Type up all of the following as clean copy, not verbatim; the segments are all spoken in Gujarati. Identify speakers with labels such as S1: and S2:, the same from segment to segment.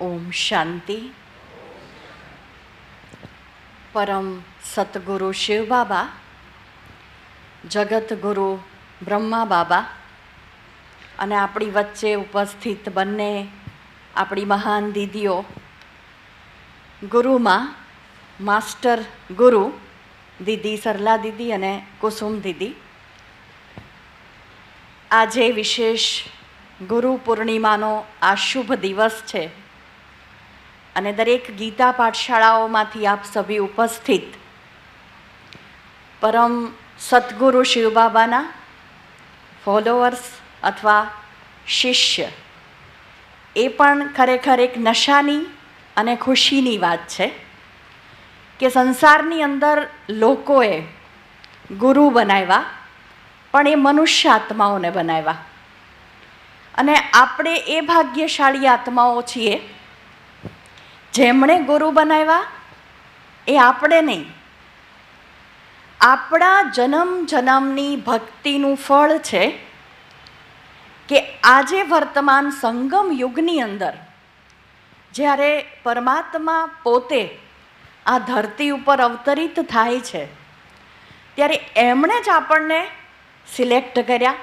S1: ઓમ શાંતિ. પરમ સતગુરુ શિવ બાબા, જગતગુરુ બ્રહ્મા બાબા અને આપણી વચ્ચે ઉપસ્થિત બંને આપણી મહાન દીદીઓ, ગુરુમાં માસ્ટર ગુરુ દીદી સરલા દીદી અને કુસુમ દીદી, આજે વિશેષ ગુરુ પૂર્ણિમાનો આ શુભ દિવસ છે અને દરેક ગીતા પાઠશાળાઓમાંથી આપ સભી ઉપસ્થિત પરમ સતગુરુ શિવ બાબાના ફોલોઅર્સ અથવા શિષ્ય, એ પણ ખરેખર એક નશાની અને ખુશીની વાત છે કે સંસારની અંદર લોકોએ ગુરુ બનાવ્યા, પણ એ મનુષ્ય આત્માઓને બનાવ્યા અને આપણે એ ભાગ્યશાળી આત્માઓ છીએ જેમણે ગુરુ બનાવ્યા. એ આપણે નહીં, આપણા જન્મ જન્મની ભક્તિનું ફળ છે કે આજે વર્તમાન સંગમ યુગની અંદર જ્યારે પરમાત્મા પોતે આ ધરતી ઉપર અવતરિત થાય છે ત્યારે એમણે જ આપણને સિલેક્ટ કર્યા,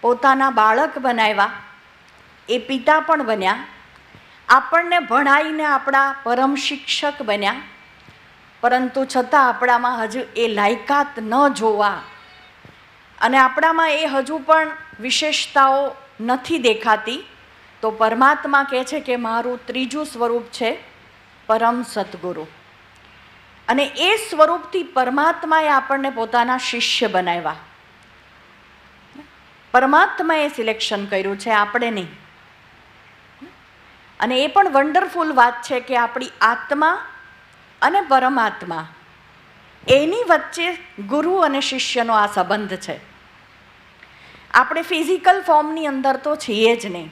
S1: પોતાના બાળક બનાવ્યા, એ પિતા પણ બન્યા, આપણને ભણાવીને આપણા પરમ શિક્ષક બન્યા, પરંતુ છતાં આપણામાં હજુ એ લાયકાત ન જોવા અને આપણામાં એ હજુ પણ વિશેષતાઓ નથી દેખાતી, તો પરમાત્મા કહે છે કે મારું ત્રીજું સ્વરૂપ છે પરમ સતગુરુ. અને એ સ્વરૂપથી પરમાત્માએ આપણને પોતાના શિષ્ય બનાવ્યા. પરમાત્માએ સિલેક્શન કર્યું છે, આપણે નહીં. અને એ પણ વન્ડરફુલ વાત છે કે આપણી આત્મા અને પરમાત્મા એની વચ્ચે ગુરુ અને શિષ્યનો આ સંબંધ છે. આપણે ફિઝિકલ ફોર્મની અંદર તો છીએ જ નહીં,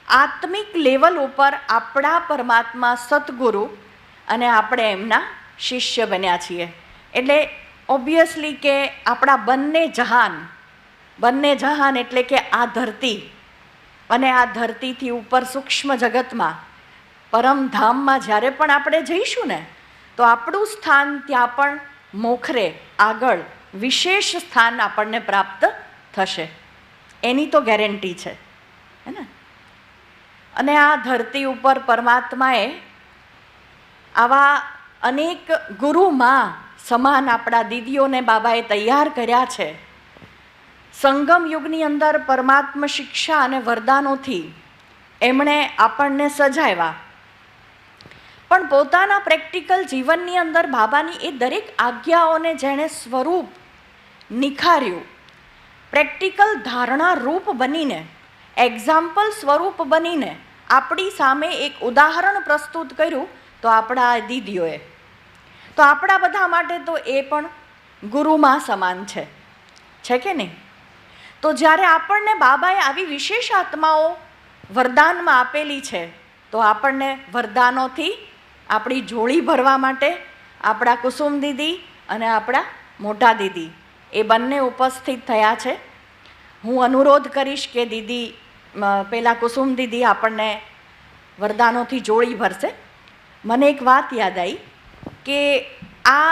S1: આત્મિક લેવલ ઉપર આપણા પરમાત્મા સતગુરુ અને આપણે એમના શિષ્ય બન્યા છીએ. એટલે ઓબ્વિયસલી કે આપણા બંને જહાન એટલે કે આ ધરતી અને આ ધરતીથી ઉપર સૂક્ષ્મ જગતમાં પરમધામમાં જ્યારે પણ આપણે જઈશું ને, તો આપણું સ્થાન ત્યાં પણ મોખરે આગળ વિશેષ સ્થાન આપણને પ્રાપ્ત થશે, એની તો ગેરંટી છે, હે ને. અને આ ધરતી ઉપર પરમાત્માએ આવા અનેક ગુરુમાં સમાન આપણા દીદીઓને બાબાએ તૈયાર કર્યા છે. સંગમ યુગની અંદર પરમાત્મા શિક્ષા અને વરદાનોથી એમણે આપણને સજાવ્યા, પણ પોતાના પ્રેક્ટિકલ જીવનની અંદર બાબાની એ દરેક આજ્ઞાઓને જેણે સ્વરૂપ નિખાર્યું, પ્રેક્ટિકલ ધારણા રૂપ બનીને, એક્ઝામ્પલ સ્વરૂપ બનીને આપણી સામે એક ઉદાહરણ પ્રસ્તુત કર્યું, તો આપણા દીદીઓએ, તો આપણા બધા માટે તો એ પણ ગુરુમાં સમાન છે કે નહીં? તો જ્યારે આપણને બાબાએ આવી વિશેષ આત્માઓ વરદાનમાં આપેલી છે, તો આપણને વરદાનોથી આપણી જોડી ભરવા માટે આપણા કુસુમ દીદી અને આપણા મોટા દીદી એ બંને ઉપસ્થિત થયા છે. હું અનુરોધ કરીશ કે દીદી પહેલાં કુસુમ દીદી આપણને વરદાનોથી જોડી ભરશે. મને એક વાત યાદ આવી કે આ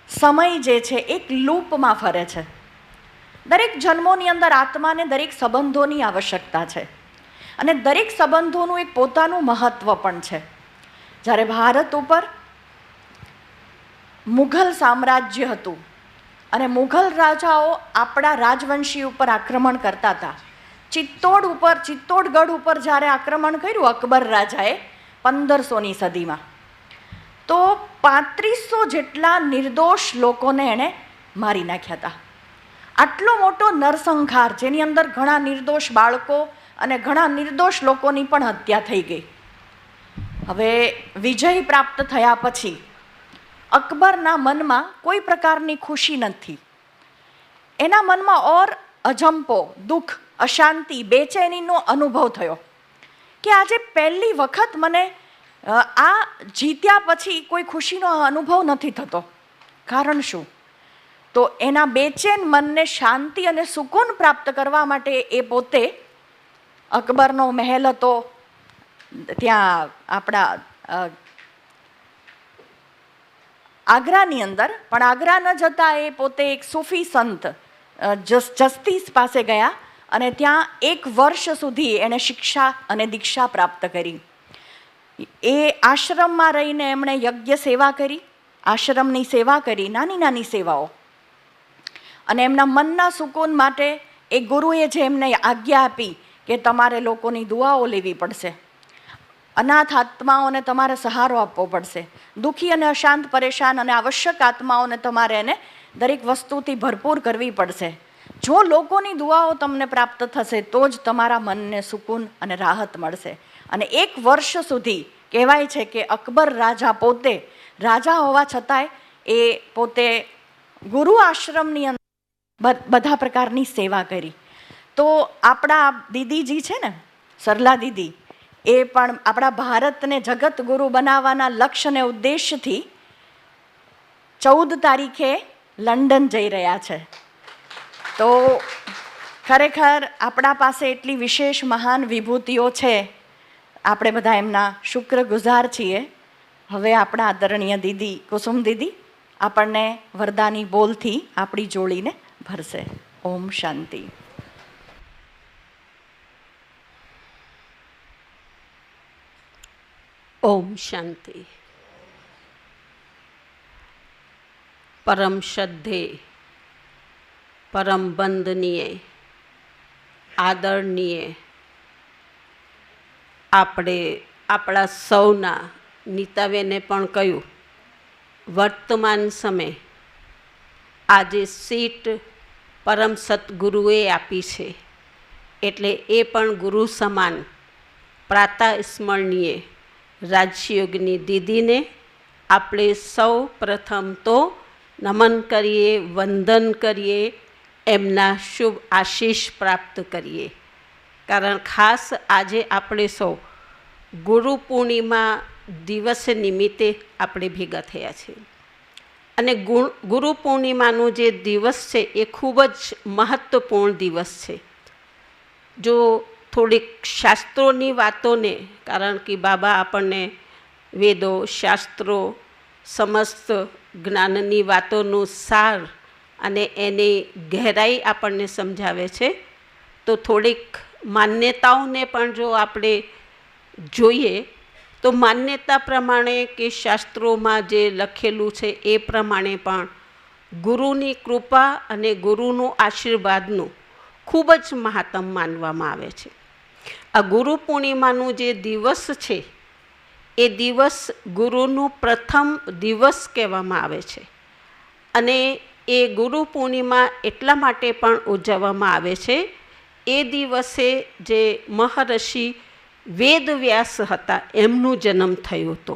S1: સમય જે છે એક લૂપમાં ફરે છે. દરેક જન્મોની અંદર આત્માને દરેક સંબંધોની આવશ્યકતા છે અને દરેક સંબંધોનું એક પોતાનું મહત્ત્વ પણ છે. જ્યારે ભારત ઉપર મુઘલ સામ્રાજ્ય હતું અને મુઘલ રાજાઓ આપણા રાજવંશી ઉપર આક્રમણ કરતા હતા, ચિત્તોડગઢ ઉપર જ્યારે આક્રમણ કર્યું અકબર રાજાએ 1500ની સદીમાં, તો 3500 જેટલા નિર્દોષ લોકોને એણે મારી નાખ્યા હતા. આટલો મોટો નરસંહાર, જેની અંદર ઘણા નિર્દોષ બાળકો અને ઘણા નિર્દોષ લોકોની પણ હત્યા થઈ ગઈ. હવે વિજય પ્રાપ્ત થયા પછી અકબરના મનમાં કોઈ પ્રકારની ખુશી નથી. એના મનમાં ઓર અજંપો, દુઃખ, અશાંતિ, બેચેનીનો અનુભવ થયો કે આજે પહેલી વખત મને આ જીત્યા પછી કોઈ ખુશીનો અનુભવ નથી થતો. કારણ શું? તો એના બેચેન મનને શાંતિ અને સુકૂન પ્રાપ્ત કરવા માટે એ પોતે અકબરનો મહેલ હતો, ત્યાં આપણા આગ્રાની અંદર, પણ આગ્રા ન જતાં એ પોતે એક સૂફી સંત જસ્તીસ પાસે ગયા અને ત્યાં 1 વર્ષ સુધી એણે શિક્ષા અને દીક્ષા પ્રાપ્ત કરી. એ આશ્રમમાં રહીને એમણે યજ્ઞ સેવા કરી, આશ્રમની સેવા કરી, નાની નાની સેવાઓ. અને એમના મનના સુકૂન માટે એ ગુરુએ જે એમને આજ્ઞા આપી કે તમારે લોકોની દુઆઓ લેવી પડશે, અનાથ આત્માઓને તમારે સહારો આપવો પડશે, દુઃખી અને અશાંત, પરેશાન અને આવશ્યક આત્માઓને તમારે એને દરેક વસ્તુથી ભરપૂર કરવી પડશે. જો લોકોની દુઆઓ તમને પ્રાપ્ત થશે તો જ તમારા મનને સુકૂન અને રાહત મળશે. અને 1 વર્ષ સુધી કહેવાય છે કે અકબર રાજા પોતે રાજા હોવા છતાંય એ પોતે ગુરુ આશ્રમની અંદર બધા પ્રકારની સેવા કરી. તો આપણા દીદીજી છે ને, સરલા દીદી, એ પણ આપણા ભારતને જગત ગુરુ બનાવવાના લક્ષ્ય અને ઉદ્દેશથી 14 તારીખે લંડન જઈ રહ્યા છે. તો ખરેખર આપણા પાસે એટલી વિશેષ મહાન વિભૂતિઓ છે, આપણે બધા એમના શુક્રગુજાર છીએ. હવે આપણા આદરણીય દીદી કુસુમ દીદી આપણને વરદાની બોલથી આપણી જોડીને ભરશે. ઓમ શાંતિ.
S2: ઓમ શાંતિ. પરમ શ્રદ્ધેય, પરમ વંદનીય, આદરણીય આપણે આપણા સૌના નીતાબેને પણ કહ્યું, વર્તમાન સમય આજે સીટ પરમ સદગુરુએ આપી છે, એટલે એ પણ ગુરુ સમાન પ્રાતઃ સ્મરણીય રાજયોગની દીદીને આપણે સૌ પ્રથમ તો નમન કરીએ, વંદન કરીએ, એમના શુભ આશીષ પ્રાપ્ત કરીએ. કારણ ખાસ આજે આપણે સૌ ગુરુ પૂર્ણિમા દિવસ નિમિત્તે આપણે ભેગા થયા છીએ. અને ગુરુ પૂર્ણિમાનો જે દિવસ છે એ ખૂબ જ મહત્ત્વપૂર્ણ દિવસ છે. જો થોડીક શાસ્ત્રોની વાતોને, કારણ કે બાબા આપણને વેદો, શાસ્ત્રો, સમસ્ત જ્ઞાનની વાતોનું સાર અને એની ગહેરાઈ આપણને સમજાવે છે, તો થોડીક માન્યતાઓને પણ જો આપણે જોઈએ તો માન્યતા પ્રમાણે કે શાસ્ત્રોમાં જે લખેલું છે એ પ્રમાણે પણ ગુરુની કૃપા અને ગુરુનું આશીર્વાદનું ખૂબ જ મહાત્મ માનવામાં આવે છે. આ ગુરુ પૂર્ણિમાનું જે દિવસ છે એ દિવસ ગુરુનું પ્રથમ દિવસ કહેવામાં આવે છે. અને એ ગુરુ પૂર્ણિમા એટલા માટે પણ ઉજવવામાં આવે છે, એ દિવસે જે મહર્ષિ વેદવ્યાસ હતા એમનો જન્મ થયો હતો.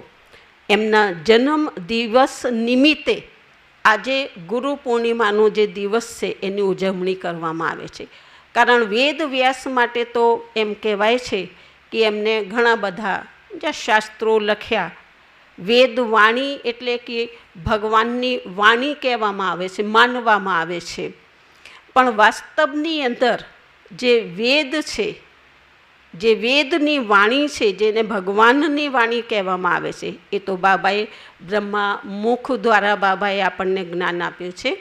S2: એમના જન્મ દિવસ નિમિત્તે આજે ગુરુ પૂર્ણિમાનો જે દિવસ છે એની ઉજવણી કરવામાં આવે છે. કારણ વેદવ્યાસ માટે તો એમ કહેવાય છે કે એમને ઘણા બધા જે શાસ્ત્રો લખ્યા. વેદવાણી એટલે કે ભગવાનની વાણી કહેવામાં આવે છે, માનવામાં આવે છે. પણ વાસ્તવની અંદર જે વેદ છે, જે વેદની વાણી છે, જેને ભગવાનની વાણી કહેવામાં આવે છે, એ તો બાબાએ બ્રહ્મા મુખ દ્વારા બાબાએ આપણને જ્ઞાન આપ્યું છે.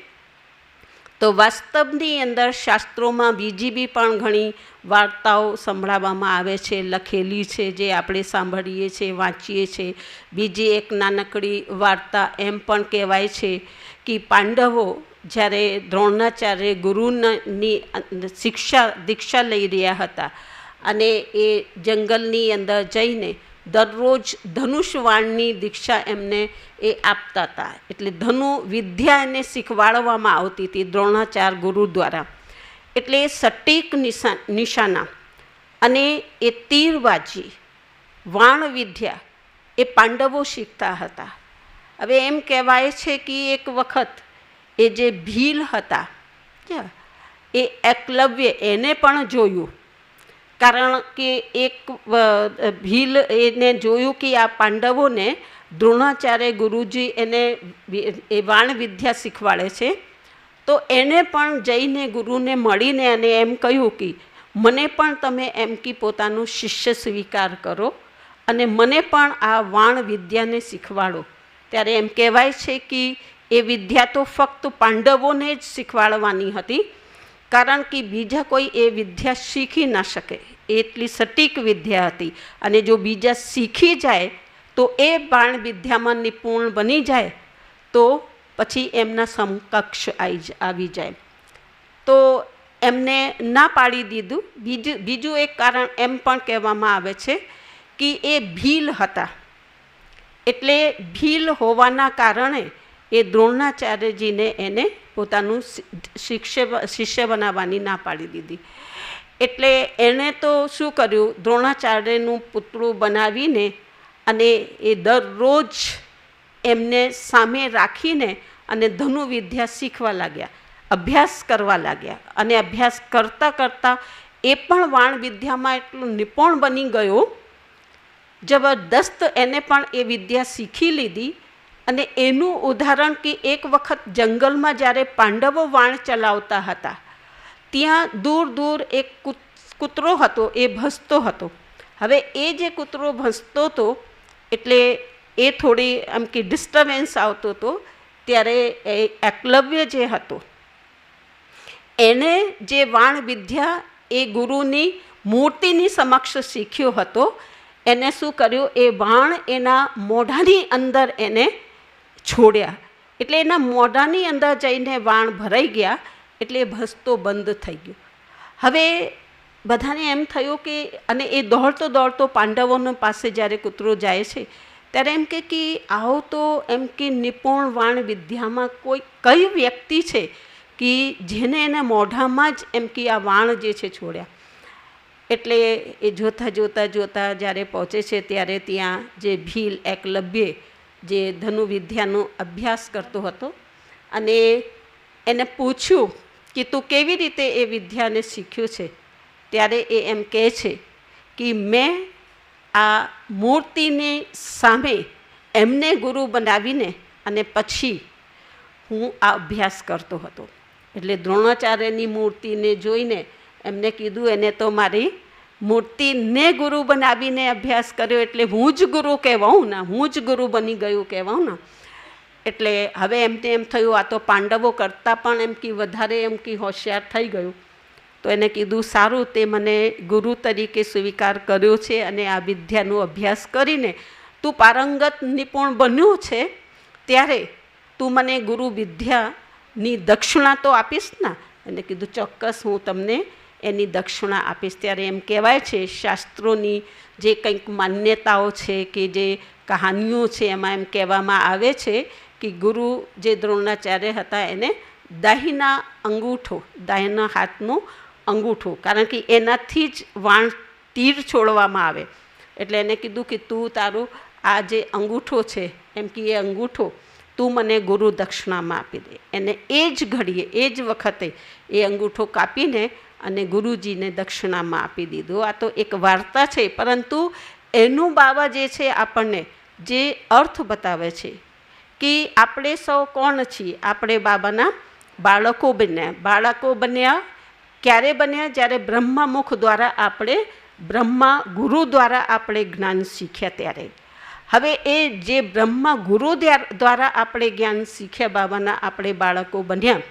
S2: તો વાસ્તવની અંદર શાસ્ત્રોમાં બીજી બી પણ ઘણી વાર્તાઓ સંભળાવવામાં આવે છે, લખેલી છે, જે આપણે સાંભળીએ છીએ, વાંચીએ છીએ. બીજી એક નાનકડી વાર્તા એમ પણ કહેવાય છે કે પાંડવો જ્યારે દ્રોણાચાર્ય ગુરુની દીક્ષા લઈ રહ્યા હતા અને એ જંગલની અંદર જઈને દરરોજ ધનુષવાણની દીક્ષા એમને એ આપતા હતા. એટલે ધનુ વિદ્યા એને શીખવાડવામાં આવતી હતી દ્રોણાચાર્ય ગુરુ દ્વારા. એટલે સટીક નિશાના અને એ તીરબાજી, વાણ વિદ્યા એ પાંડવો શીખતા હતા. હવે એમ કહેવાય છે કે એક વખત એ જે ભીલ હતા એ એકલવ્ય એને પણ જોયું. કારણ કે એક ભીલ એને જોયું કે આ પાંડવોને દ્રોણાચાર્ય ગુરુજી એને એ વાણ વિદ્યા શીખવાડે છે, તો એને પણ જઈને ગુરુને મળીને અને એમ કહ્યું કે મને પણ તમે એમ કે પોતાનું શિષ્ય સ્વીકાર કરો અને મને પણ આ વાણ વિદ્યાને શીખવાડો. ત્યારે એમ કહેવાય છે કે એ વિદ્યા તો ફક્ત પાંડવોને જ શીખવાડવાની હતી, કારણ કે બીજા કોઈ એ વિદ્યા શીખી ન શકે, એટલી સટીક વિદ્યા હતી. અને જો બીજા શીખી જાય તો એ બાણ વિદ્યામાં નિપુણ બની જાય તો પછી એમના સમકક્ષ આવી જાય. તો એમને ના પાડી દીધું. બીજું એક કારણ એમ પણ કહેવામાં આવે છે કે એ ભીલ હતા, એટલે ભીલ હોવાના કારણે એ દ્રોણાચાર્યજીને એને પોતાનું શિષ્ય બનાવવાની ના પાડી દીધી. એટલે એણે તો શું કર્યું, દ્રોણાચાર્યનું પુતળું બનાવીને અને એ દરરોજ એમને સામે રાખીને અને ધનુર્વિદ્યા શીખવા લાગ્યા, અભ્યાસ કરવા લાગ્યા. અને અભ્યાસ કરતાં કરતાં એ પણ વાણ વિદ્યામાં એટલું નિપુણ બની ગયો, જબરદસ્ત એને પણ એ વિદ્યા શીખી લીધી. અને એનું ઉદાહરણ કે એક વખત જંગલમાં જ્યારે પાંડવો વાણ ચલાવતા હતા, ત્યાં દૂર દૂર એક કૂતરો હતો, એ ભસતો હતો. હવે એ જે કૂતરો ભસતો હતો એટલે એ થોડી આમ કે ડિસ્ટર્બન્સ આવતો હતો. ત્યારે એ એકલવ્ય જે હતો એને જે વાણ વિદ્યા એ ગુરુની મૂર્તિની સમક્ષ શીખ્યો હતો, એને શું કર્યું, એ વાણ એના મોઢાની અંદર એને છોડ્યા. એટલે એના મોઢાની અંદર જઈને વાણ ભરાઈ ગયા, એટલે એ ભસતો બંધ થઈ ગયો. હવે બધાને એમ થયું કે, અને એ દોડતો દોડતો પાંડવોની પાસે જ્યારે કૂતરો જાય છે ત્યારે એમ કે આવો તો એમ કે નિપુણ વાણ વિદ્યામાં કઈ વ્યક્તિ છે કે જેને એના મોઢામાં જ એમ કે આ વાણ જે છે છોડ્યા. એટલે એ જોતાં જ્યારે પહોંચે છે ત્યારે ત્યાં જે ભીલ એકલવ્ય જે ધનુર્વિદ્યાનો અભ્યાસ કરતો હતો, અને એને પૂછ્યું કે તું કેવી રીતે એ વિદ્યાને શીખ્યું છે. ત્યારે એ એમ કહે છે કે મેં આ મૂર્તિની સામે એમને ગુરુ બનાવીને અને પછી હું આ અભ્યાસ કરતો હતો. એટલે દ્રોણાચાર્યની મૂર્તિને જોઈને એમને કીધું, એને તો મારી મૂર્તિને ગુરુ બનાવીને અભ્યાસ કર્યો, એટલે હું જ ગુરુ કહેવાઉં ને, હું જ ગુરુ બની ગયું કહેવાઉં ને. એટલે હવે એમને એમ થયું આ તો પાંડવો કરતાં પણ એમ કે વધારે એમ કે હોશિયાર થઈ ગયું. તો એને કીધું સારું, તે મને ગુરુ તરીકે સ્વીકાર કર્યો છે અને આ વિદ્યાનો અભ્યાસ કરીને તું પારંગત નિપુણ બન્યું છે, ત્યારે તું મને ગુરુ વિદ્યાની દક્ષિણા તો આપીશ ને. એને કીધું ચોક્કસ હું તમને એની દક્ષિણા આપીશ. ત્યારે એમ કહેવાય છે શાસ્ત્રોની જે કંઈક માન્યતાઓ છે કે જે કહાનીઓ છે એમાં એમ કહેવામાં આવે છે કે ગુરુ જે દ્રોણાચાર્ય હતા એને દાહિના હાથનો અંગૂઠો, કારણ કે એનાથી જ વાણ તીર છોડવામાં આવે. એટલે એને કીધું કે તું તારું આ જે અંગૂઠો છે એમ કે એ અંગૂઠો તું મને ગુરુ દક્ષિણામાં આપી દે. એને એ જ ઘડીએ એ જ વખતે એ અંગૂઠો કાપીને અને ગુરુજીને દક્ષિણામાં આપી દીધું. આ તો એક વાર્તા છે, પરંતુ એનું બાબા જે છે આપણને જે અર્થ બતાવે છે કે આપણે સૌ કોણ છીએ. આપણે બાબાના બાળકો બન્યા. બાળકો બન્યા ક્યારે બન્યા? જ્યારે બ્રહ્મામુખ દ્વારા આપણે બ્રહ્મા ગુરુ દ્વારા આપણે જ્ઞાન શીખ્યા ત્યારે. હવે એ જે બ્રહ્મા ગુરુ દ્વારા આપણે જ્ઞાન શીખ્યા, બાબાના આપણે બાળકો બન્યા.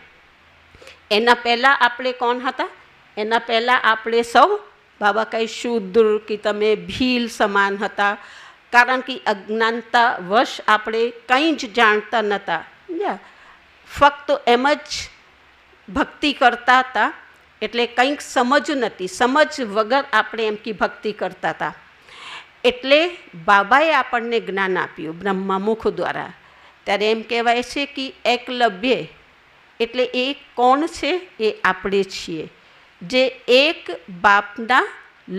S2: એના પહેલાં આપણે કોણ હતા? એના પહેલાં આપણે સૌ બાબા કંઈ શૂદ્ર કે તમે ભીલ સમાન હતા, કારણ કે અજ્ઞાનતા વશ આપણે કંઈ જ જાણતા નહોતા. ફક્ત એમ જ ભક્તિ કરતા હતા, એટલે કંઈક સમજ નથી, સમજ વગર આપણે એમ કે ભક્તિ કરતા હતા. એટલે બાબાએ આપણને જ્ઞાન આપ્યું બ્રહ્મામુખ દ્વારા. ત્યારે એમ કહેવાય છે કે એકલવ્ય એટલે એ કોણ છે? એ આપણે છીએ, જે એક બાપના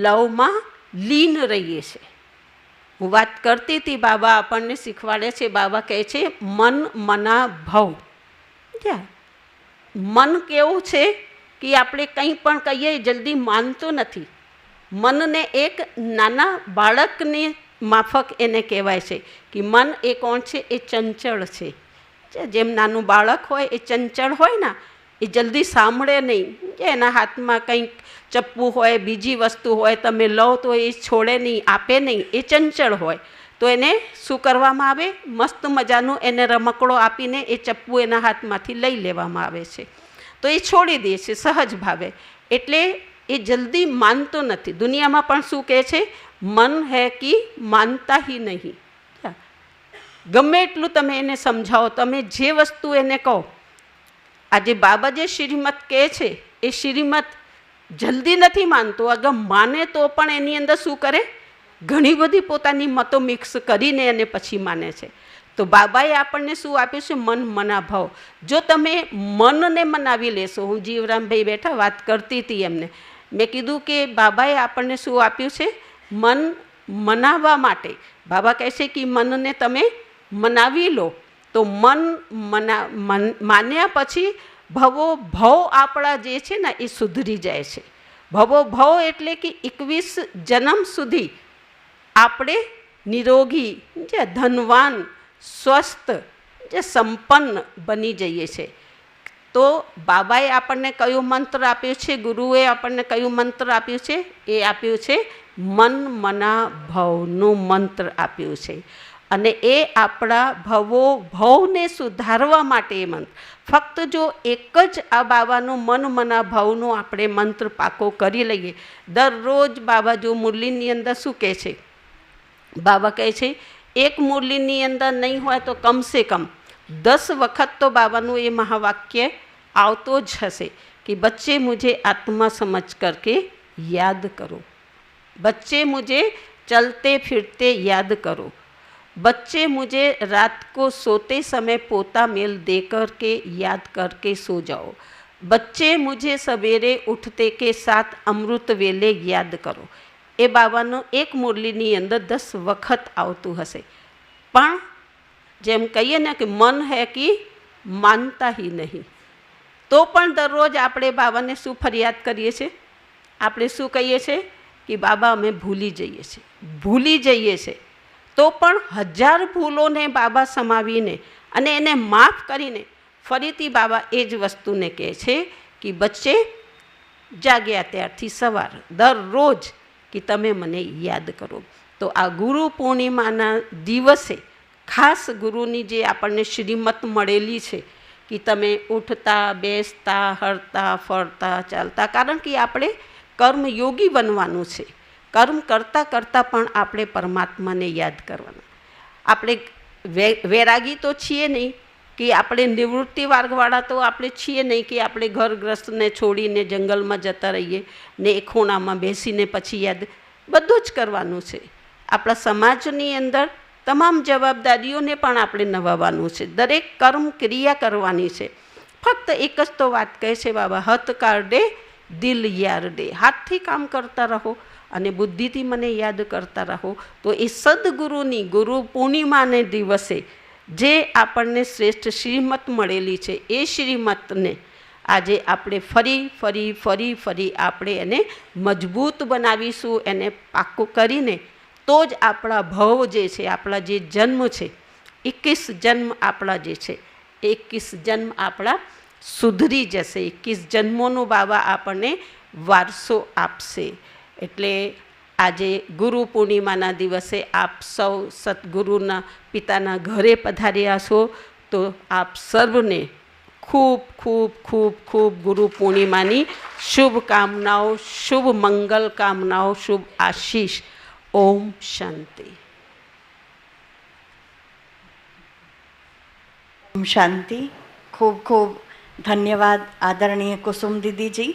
S2: લવમાં લીન રહીએ છીએ. હું વાત કરતી હતી, બાબા આપણને શીખવાડે છે. બાબા કહે છે મન મના ભવ. મન કેવું છે કે આપણે કંઈ પણ કહીએ જલ્દી માનતું નથી. મનને એક નાના બાળકની માફક એને કહેવાય છે કે મન એ કોણ છે? એ ચંચળ છે. જેમ નાનું બાળક હોય એ ચંચળ હોય ને, એ જલ્દી સાંભળે નહીં. એના હાથમાં કંઈક ચપ્પુ હોય, બીજી વસ્તુ હોય, તમે લો તો એ છોડે નહીં, આપે નહીં, એ ચંચળ હોય. તો એને શું કરવામાં આવે? મસ્ત મજાનું એને રમકડો આપીને એ ચપ્પુ એના હાથમાંથી લઈ લેવામાં આવે છે. તો એ છોડી દે છે સહજ ભાવે. એટલે એ જલ્દી માનતો નથી. દુનિયામાં પણ શું કહે છે? મન હે કે માનતા હી નહીં. ગમે એટલું તમે એને સમજાવો, તમે જે વસ્તુ એને કહો, આજે બાબા જે શ્રીમત કહે છે એ શ્રીમત જલ્દી નથી માનતો. અગર માને તો પણ એની અંદર શું કરે? ઘણી બધી પોતાની મતો મિક્સ કરીને અને પછી માને છે. તો બાબાએ આપણને શું આપ્યું છે? મન મનાભાવ. જો તમે મનને મનાવી લેશો, હું જીવરામભાઈ બેઠા વાત કરતી હતી એમને, મેં કીધું કે બાબાએ આપણને શું આપ્યું છે? મન મનાવવા માટે. બાબા કહે છે કે મનને તમે મનાવી લો. તો મન માન્યા પછી ભવો ભવ આપણા જે છે ને એ સુધરી જાય છે. ભવો ભવ એટલે કે 21 જન્મ સુધી આપણે નિરોગી, જે ધનવાન, સ્વસ્થ, જે સંપન્ન બની જઈએ છીએ. તો બાબાએ આપણને કયો મંત્ર આપ્યો છે? ગુરુએ આપણને કયું મંત્ર આપ્યું છે? એ આપ્યું છે મન મના ભવનું મંત્ર આપ્યું છે. અને એ આપણા ભવો ભવને સુધારવા માટે એ મંત્ર. ફક્ત જો એક જ આ બાબાનું મન મના ભવનું આપણે મંત્ર પાકો કરી લઈએ. દરરોજ બાબા જો મુરલીની અંદર શું કહે છે? બાબા કહે છે એક મુરલીની અંદર નહીં હોય તો કમસે કમ 10 વખત તો બાબાનું એ મહાવાક્ય આવતો જ હશે કે બચ્ચે મુझे આત્મા સમજ કરકે યાદ કરો, बच्चे मुझे चलते फिरते याद करो, बच्चे मुझे रात को सोते समय पोता मेल दे कर के याद करके सो जाओ, बच्चे मुझे सवेरे उठते के साथ अमृत वेले याद करो. એ બાબાનો એક મુરલીની અંદર 10 વખત આવતું હશે. પણ જેમ કહીએ ને કે મન હે કે માનતા હી નહીં. તો પણ દરરોજ આપણે બાબાને શું ફરિયાદ કરીએ છીએ? આપણે શું કહીએ છીએ કે બાબા અમે ભૂલી જઈએ છીએ, ભૂલી જઈએ છીએ. તો પણ 1000 ભૂલોને બાબા સમાવીને અને એને માફ કરીને ફરીથી બાબા એ જ વસ્તુને કહે છે કે બચ્ચે જાગ્યા ત્યારથી સવાર દરરોજ કે તમે મને યાદ કરો. તો આ ગુરુ પૂર્ણિમાના દિવસે ખાસ ગુરુની જે આપણને શ્રીમત મળેલી છે કે તમે ઉઠતા, બેસતા, હરતા, ફરતા, ચાલતા, કારણ કે આપણે કર્મયોગી બનવાનું છે. કર્મ કરતાં કરતાં પણ આપણે પરમાત્માને યાદ કરવાના. આપણે વૈરાગી તો છીએ નહીં કે આપણે નિવૃત્તિ માર્ગવાળા તો આપણે છીએ નહીં કે આપણે ઘરગ્રસ્તને છોડીને જંગલમાં જતા રહીએ ને એક ખૂણામાં બેસીને પછી યાદ. બધું જ કરવાનું છે. આપણા સમાજની અંદર તમામ જવાબદારીઓને પણ આપણે નિભાવવાનું છે. દરેક કર્મ ક્રિયા કરવાની છે. ફક્ત એક જ તો વાત કહે છે બાબા, હથ કાઢે દિલ યારડે. હાથથી કામ કરતા રહો અને બુદ્ધિથી મને યાદ કરતા રહો. તો એ સદગુરુની ગુરુ પૂર્ણિમાને દિવસે જે આપણને શ્રેષ્ઠ શ્રીમત મળેલી છે એ શ્રીમતને આજે આપણે ફરી આપણે એને મજબૂત બનાવીશું. એને પાક્કું કરીને તો જ આપણા ભવ જે છે, આપણા જે જન્મ છે, 21 જન્મ આપણા જે છે, 21 જન્મ આપણા સુધરી જશે. 21 જન્મોનો બાબા આપણને વારસો આપશે. એટલે આજે ગુરુ પૂર્ણિમાના દિવસે આપ સૌ સદગુરુના પિતાના ઘરે પધાર્યા છો. તો આપ સર્વને ખૂબ ખૂબ ખૂબ ખૂબ ગુરુ પૂર્ણિમાની શુભકામનાઓ, શુભ મંગલ કામનાઓ, શુભ આશીષ. ઓમ શાંતિ.
S1: ઓમ શાંતિ. ખૂબ ખૂબ ધન્યવાદ આદરણીય કુસુમ દીદીજી.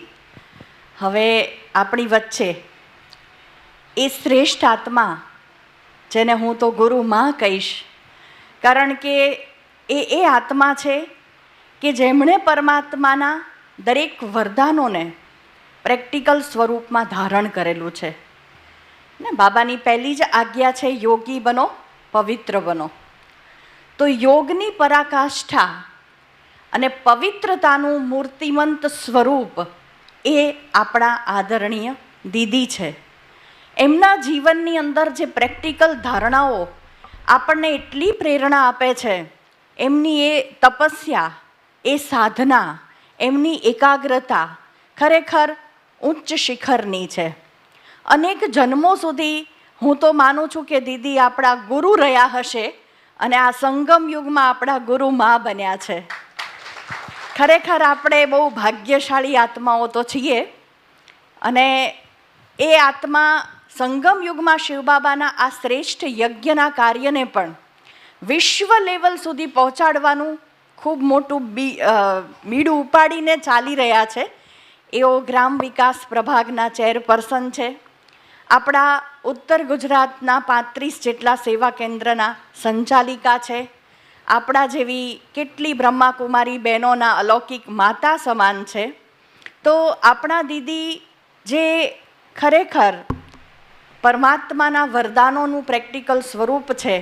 S1: હવે આપણી વચ્ચે એ શ્રેષ્ઠ આત્મા જેને હું તો ગુરુ માં કહીશ, કારણ કે એ આત્મા છે કે જેમણે પરમાત્માના દરેક વરદાનોને પ્રેક્ટિકલ સ્વરૂપમાં ધારણ કરેલું છે ને. બાબાની પહેલી જ આજ્ઞા છે યોગી બનો, પવિત્ર બનો. તો યોગની પરાકાષ્ઠા અને પવિત્રતાનું મૂર્તિમંત સ્વરૂપ એ આપણા આદરણીય દીદી છે. એમના જીવનની અંદર જે પ્રેક્ટિકલ ધારણાઓ આપણને એટલી પ્રેરણા આપે છે. એમની એ તપસ્યા, એ સાધના, એમની એકાગ્રતા ખરેખર ઉચ્ચ શિખરની છે. અનેક જન્મો સુધી હું તો માનું છું કે દીદી આપણા ગુરુ રહ્યા હશે અને આ સંગમ યુગમાં આપણા ગુરુ મા બન્યા છે. ખરેખર આપણે બહુ ભાગ્યશાળી આત્માઓ તો છીએ. અને એ આત્મા સંગમ યુગમાં શિવબાબાના આ શ્રેષ્ઠ યજ્ઞના કાર્યને પણ વિશ્વ લેવલ સુધી પહોંચાડવાનું ખૂબ મોટું બીડું ઉપાડીને ચાલી રહ્યા છે. એઓ ગ્રામ વિકાસ પ્રભાગના ચેરપર્સન છે. આપણા ઉત્તર ગુજરાતના 35 જેટલા સેવા કેન્દ્રના સંચાલિકા છે. આપણા જેવી કેટલી બ્રહ્માકુમારી બહેનોના અલૌકિક માતા સમાન છે. તો આપણા દીદી જે ખરેખર પરમાત્માના વરદાનોનું પ્રેક્ટિકલ સ્વરૂપ છે,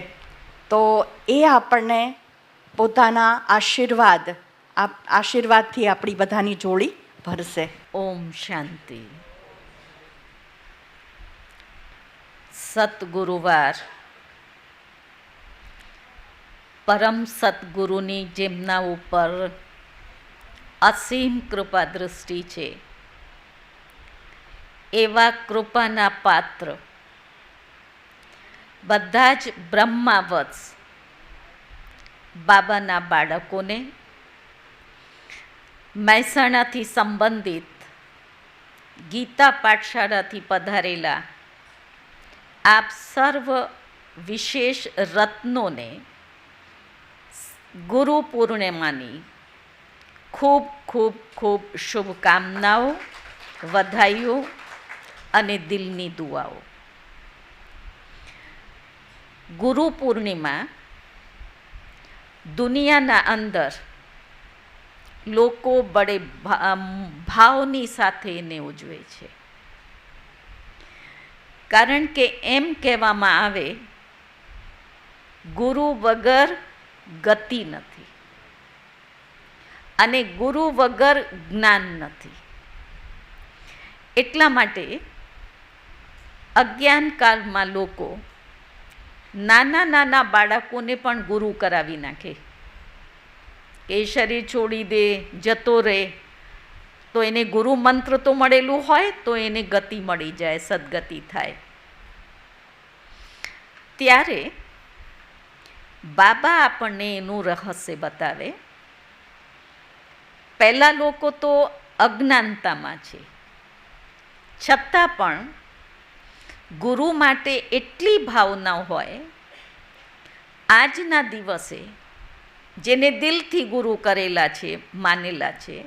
S1: તો એ આપણને પોતાના આશીર્વાદથી આપણી બધાની જોડી ભરશે.
S3: ઓમ શાંતિ. સતગુરુવાર, પરમ સતગુરુની જેમના ઉપર અસીમ કૃપા દૃષ્ટિ છે, એવા કૃપાના પાત્ર બધા જ બ્રહ્માવત્સ બાબાના બાળકોને, મહેસાણાથી સંબંધિત ગીતા પાઠશાળાથી પધારેલા આપ સર્વ વિશેષ રત્નોને ગુરુ પૂર્ણિમાની ખૂબ ખૂબ ખૂબ શુભકામનાઓ, વધાઈઓ અને દિલની દુઆઓ. ગુરુ પૂર્ણિમા દુનિયાના અંદર લોકો બડે ભાવની સાથે એને ઉજવે છે. કારણ કે એમ કહેવામાં આવે, ગુરુ વગર ગતિ નથી અને ગુરુ વગર જ્ઞાન નથી. એટલા માટે અજ્ઞાનકાળમાં લોકો નાના નાના બાળકોને પણ ગુરુ કરાવી નાખે. એ શરીર છોડી દે, જતો રહે, તો એને ગુરુ મંત્ર તો મળેલું હોય તો એને ગતિ મળી જાય, સદગતિ થાય. ત્યારે બાબા આપણને એનું રહસ્ય બતાવે. પહેલાં લોકો તો અજ્ઞાનતામાં છે, છતાં પણ ગુરુ માટે એટલી ભાવના હોય. આજના દિવસે જેને દિલથી ગુરુ કરેલા છે, માનેલા છે,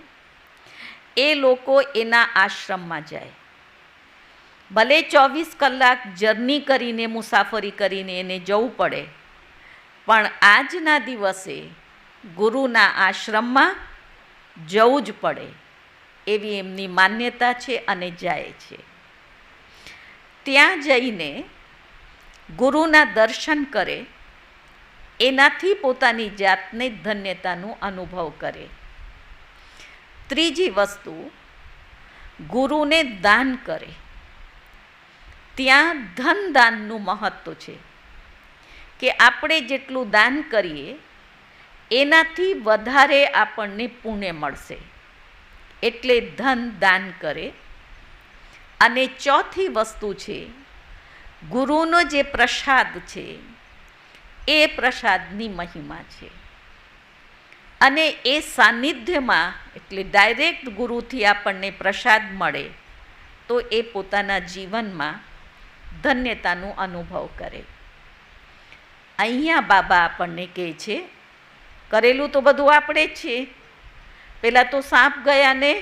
S3: એ લોકો એના આશ્રમમાં જાય. ભલે 24 કલાક જર્ની કરીને, મુસાફરી કરીને એને જવું પડે, પણ આજના દિવસે ગુરુના આશ્રમમાં જવું જ પડે એવી એમની માન્યતા છે અને જાય છે. ત્યાં જઈને ગુરુના દર્શન કરે, એનાથી પોતાની જાતને ધન્યતાનો અનુભવ કરે. ત્રીજી વસ્તુ, ગુરુને દાન કરે. ત્યાં ધન દાનનું મહત્વ છે કે આપણે જેટલું દાન કરીએ એનાથી વધારે આપણને પુણ્ય મળશે, એટલે ધન દાન કરે. અને ચોથી વસ્તુ છે, ગુરુનો જે પ્રસાદ છે એ પ્રસાદની મહિમા છે. અને એ સાનિધ્યમાં, એટલે ડાયરેક્ટ ગુરુથી આપણને પ્રસાદ મળે તો એ પોતાના જીવનમાં ધન્યતાનો અનુભવ કરે. અહીંયા બાબા આપણને કહે છે, કરેલું તો બધું આપણે જ છે. પહેલાં તો સાપ ગયા ને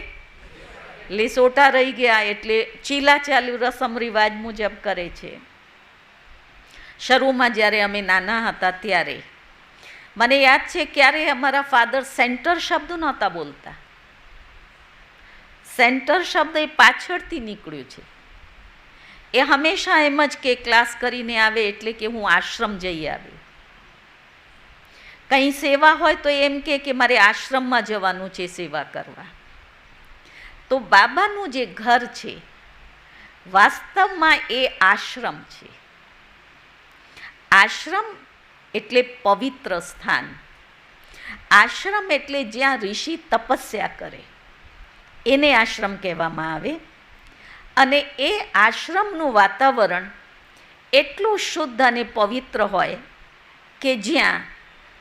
S3: લીસોટા રહી ગયા, એટલે ચીલા ચાલુ રસમ રિવાજ મુજબ કરે છે. શરૂમાં જ્યારે અમે નાના હતા ત્યારે મને યાદ છે, ક્યારે અમારા ફાધર સેન્ટર શબ્દ નહોતા બોલતા. સેન્ટર શબ્દ એ પાછળથી નીકળ્યું છે. એ હંમેશા એમ જ કે ક્લાસ કરીને આવે એટલે કે હું આશ્રમ જઈ આવી. કંઈ સેવા હોય તો એમ કે મારે આશ્રમમાં જવાનું છે સેવા કરવા. તો બાબાનું જે ઘર છે વાસ્તવમાં એ આશ્રમ છે. આશ્રમ એટલે પવિત્ર સ્થાન. આશ્રમ એટલે જ્યાં ઋષિ તપસ્યા કરે. એને આશ્રમ કહેવામાં આવે. અને એ આશ્રમનું વાતાવરણ એટલું શુદ્ધ અને પવિત્ર હોય કે જ્યાં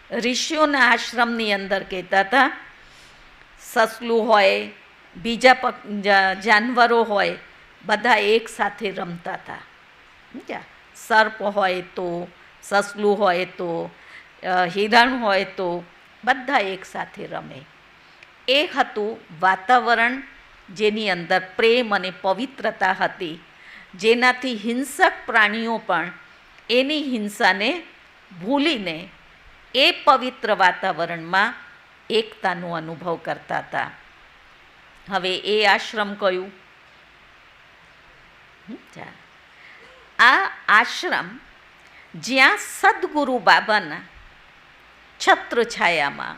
S3: ઋષિઓના આશ્રમની અંદર કહેતા હતા સસલું હોય, બીજા જાનવરો હોય, બધા એક સાથે રમતા હતા. સમજ્યા? સર્પ હોય તો, સસલું હોય તો, હિરણ હોય તો બધા એક સાથે રમે. એ હતું વાતાવરણ જેની અંદર પ્રેમ અને પવિત્રતા હતી, જેનાથી હિંસક પ્રાણીઓ પણ એની હિંસાને ભૂલીને એ પવિત્ર વાતાવરણમાં એકતાનો અનુભવ કરતા હતા. હવે એ આશ્રમ કયું? આ આશ્રમ જ્યાં સદગુરુ બાબાના છત્રછાયામાં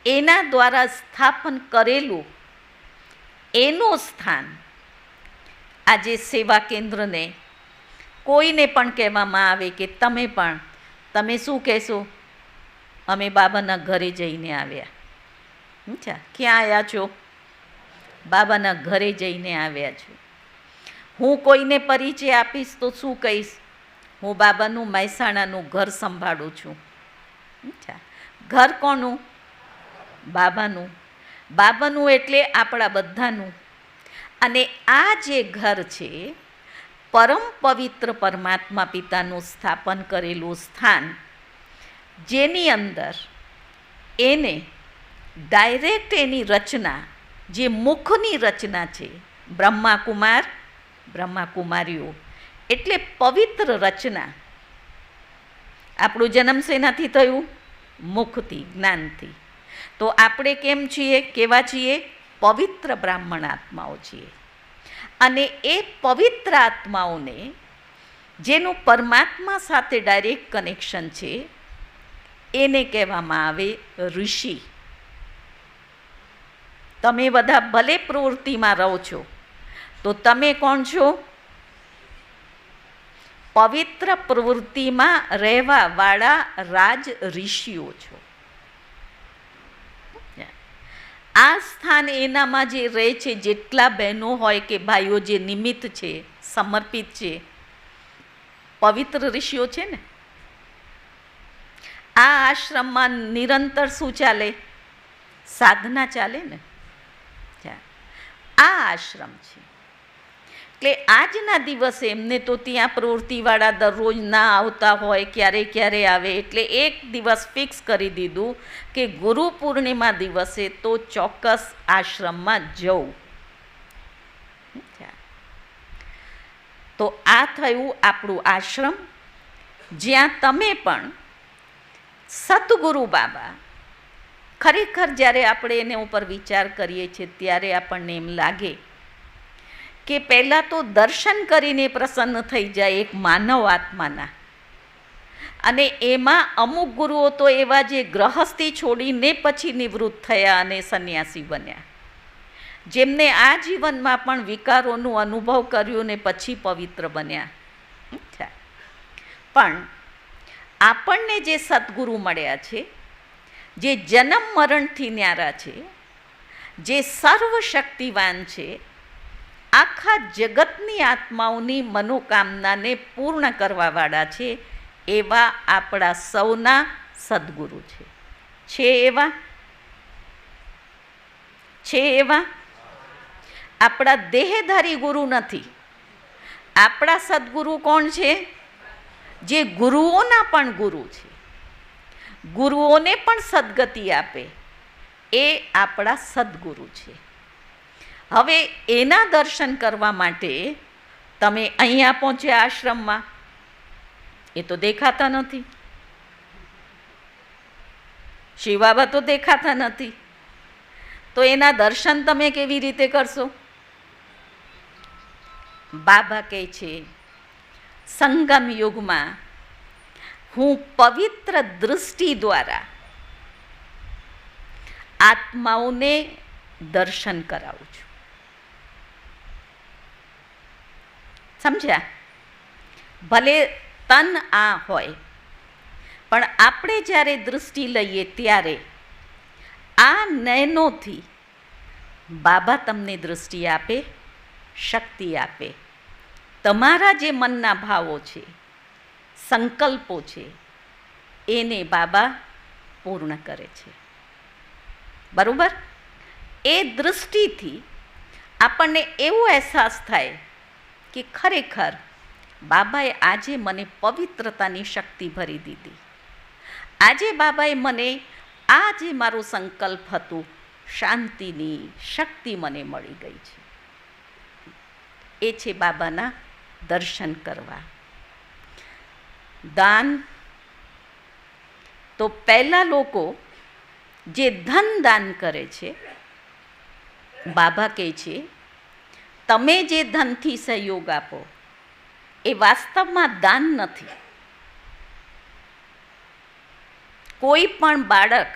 S3: એના દ્વારા સ્થાપન કરેલું એનું સ્થાન. આજે સેવા કેન્દ્રને કોઈને પણ કહેવામાં આવે કે તમે શું કહેશો? અમે બાબાના ઘરે જઈને આવ્યા. ક્યાં આવ્યા છો? બાબાના ઘરે જઈને આવ્યા છો. હું કોઈને પરિચય આપીશ તો શું કહીશ? હું બાબાનું મહેસાણાનું ઘર સંભાળું છું. ઘર કોનું? બાબાનું. બાબાનું એટલે આપણા બધાનું. અને આ જે ઘર છે, પરમ પવિત્ર પરમાત્મા પિતાનું સ્થાપન કરેલું સ્થાન, જેની અંદર એને ડાયરેક્ટ એની રચના, જે મુખની રચના છે, બ્રહ્માકુમારીઓ એટલે પવિત્ર રચના. આપણું જન્મ શેનાથી થયું? મુખથી, જ્ઞાનથી. તો આપણે કેમ છીએ? કેવા છીએ? પવિત્ર બ્રાહ્મણ આત્માઓ છીએ. અને એ પવિત્ર આત્માઓને જેનું પરમાત્મા સાથે ડાયરેક્ટ કનેક્શન છે, એને કહેવામાં આવે ઋષિ. તમે બધા ભલે પ્રવૃત્તિમાં રહો છો, તો તમે કોણ છો? પવિત્ર પ્રવૃત્તિમાં રહેવાવાળા રાજ ઋષિઓ છો. આ સ્થાન એનામાં જે રહે છે, જેટલા બહેનો હોય કે ભાઈઓ જે નિમિત્ત છે, સમર્પિત છે, પવિત્ર ઋષિઓ છે ને. આ આશ્રમમાં નિરંતર શું ચાલે? સાધના ચાલે ને. આ આશ્રમ છે. એટલે આજના દિવસે એમને તો ત્યાં પ્રવૃત્તિવાળા દરરોજ ના આવતા હોય, ક્યારે ક્યારે આવે. એટલે એક દિવસ ફિક્સ કરી દીધું કે ગુરુ પૂર્ણિમા દિવસે તો ચોક્કસ આશ્રમમાં જવું. તો આ થયું આપણું આશ્રમ, જ્યાં તમે પણ સદગુરુ બાબા, ખરેખર જ્યારે આપણે એને ઉપર વિચાર કરીએ છીએ ત્યારે આપણને એમ લાગે કે પહેલાં તો દર્શન કરીને પ્રસન્ન થઈ જાય એક માનવ આત્માના. અને એમાં અમુક ગુરુઓ તો એવા જે ગ્રહસ્થી છોડીને પછી નિવૃત્ત થયા અને સંન્યાસી બન્યા, જેમને આ જીવનમાં પણ વિકારોનું અનુભવ કર્યું ને પછી પવિત્ર બન્યા. પણ આપણને જે સદગુરુ મળ્યા છે, જે જન્મ મરણથી ન્યારા છે, જે સર્વશક્તિવાન છે, આખા જગતની આત્માઓની મનોકામનાને પૂર્ણ કરવાવાળા છે, એવા આપણા સૌના સદગુરુ છે. છે એવા આપણા દેહધારી ગુરુ નથી. આપણા સદગુરુ કોણ છે? જે ગુરુઓના પણ ગુરુ છે, ગુરુઓને પણ સદગતિ આપે, એ આપણા સદગુરુ છે. હવે એના દર્શન કરવા માટે તમે અહીંયા પહોંચ્યા આશ્રમમાં, એ તો દેખાતા નથી. શિવ બાબા તો દેખાતા નથી, તો એના દર્શન તમે કેવી રીતે કરશો? બાબા કહે છે, સંગમ યુગમાં હું પવિત્ર દૃષ્ટિ દ્વારા આત્માઓને દર્શન કરાવું છું. સમજ્યા? ભલે તન આ હોય, પણ આપણે જ્યારે દૃષ્ટિ લઈએ ત્યારે આ નયનોથી બાબા તમને દૃષ્ટિ આપે, શક્તિ આપે. તમારા જે મનના ભાવો છે, સંકલ્પો છે, એને બાબા પૂર્ણ કરે છે. બરાબર? એ દૃષ્ટિથી આપણને એવો અહેસાસ થાય કે ખરેખર બાબાએ આજે મને પવિત્રતાની શક્તિ ભરી દીધી. આજે બાબાએ મને આ જે મારું સંકલ્પ હતું, શાંતિની શક્તિ મને મળી ગઈ છે. એ છે બાબાના દર્શન કરવા. દાન તો પહેલાં લોકો જે ધન દાન કરે છે, બાબા કહે છે તમે જે ધનથી સહયોગ આપો એ વાસ્તવમાં દાન નથી. કોઈ પણ બાળક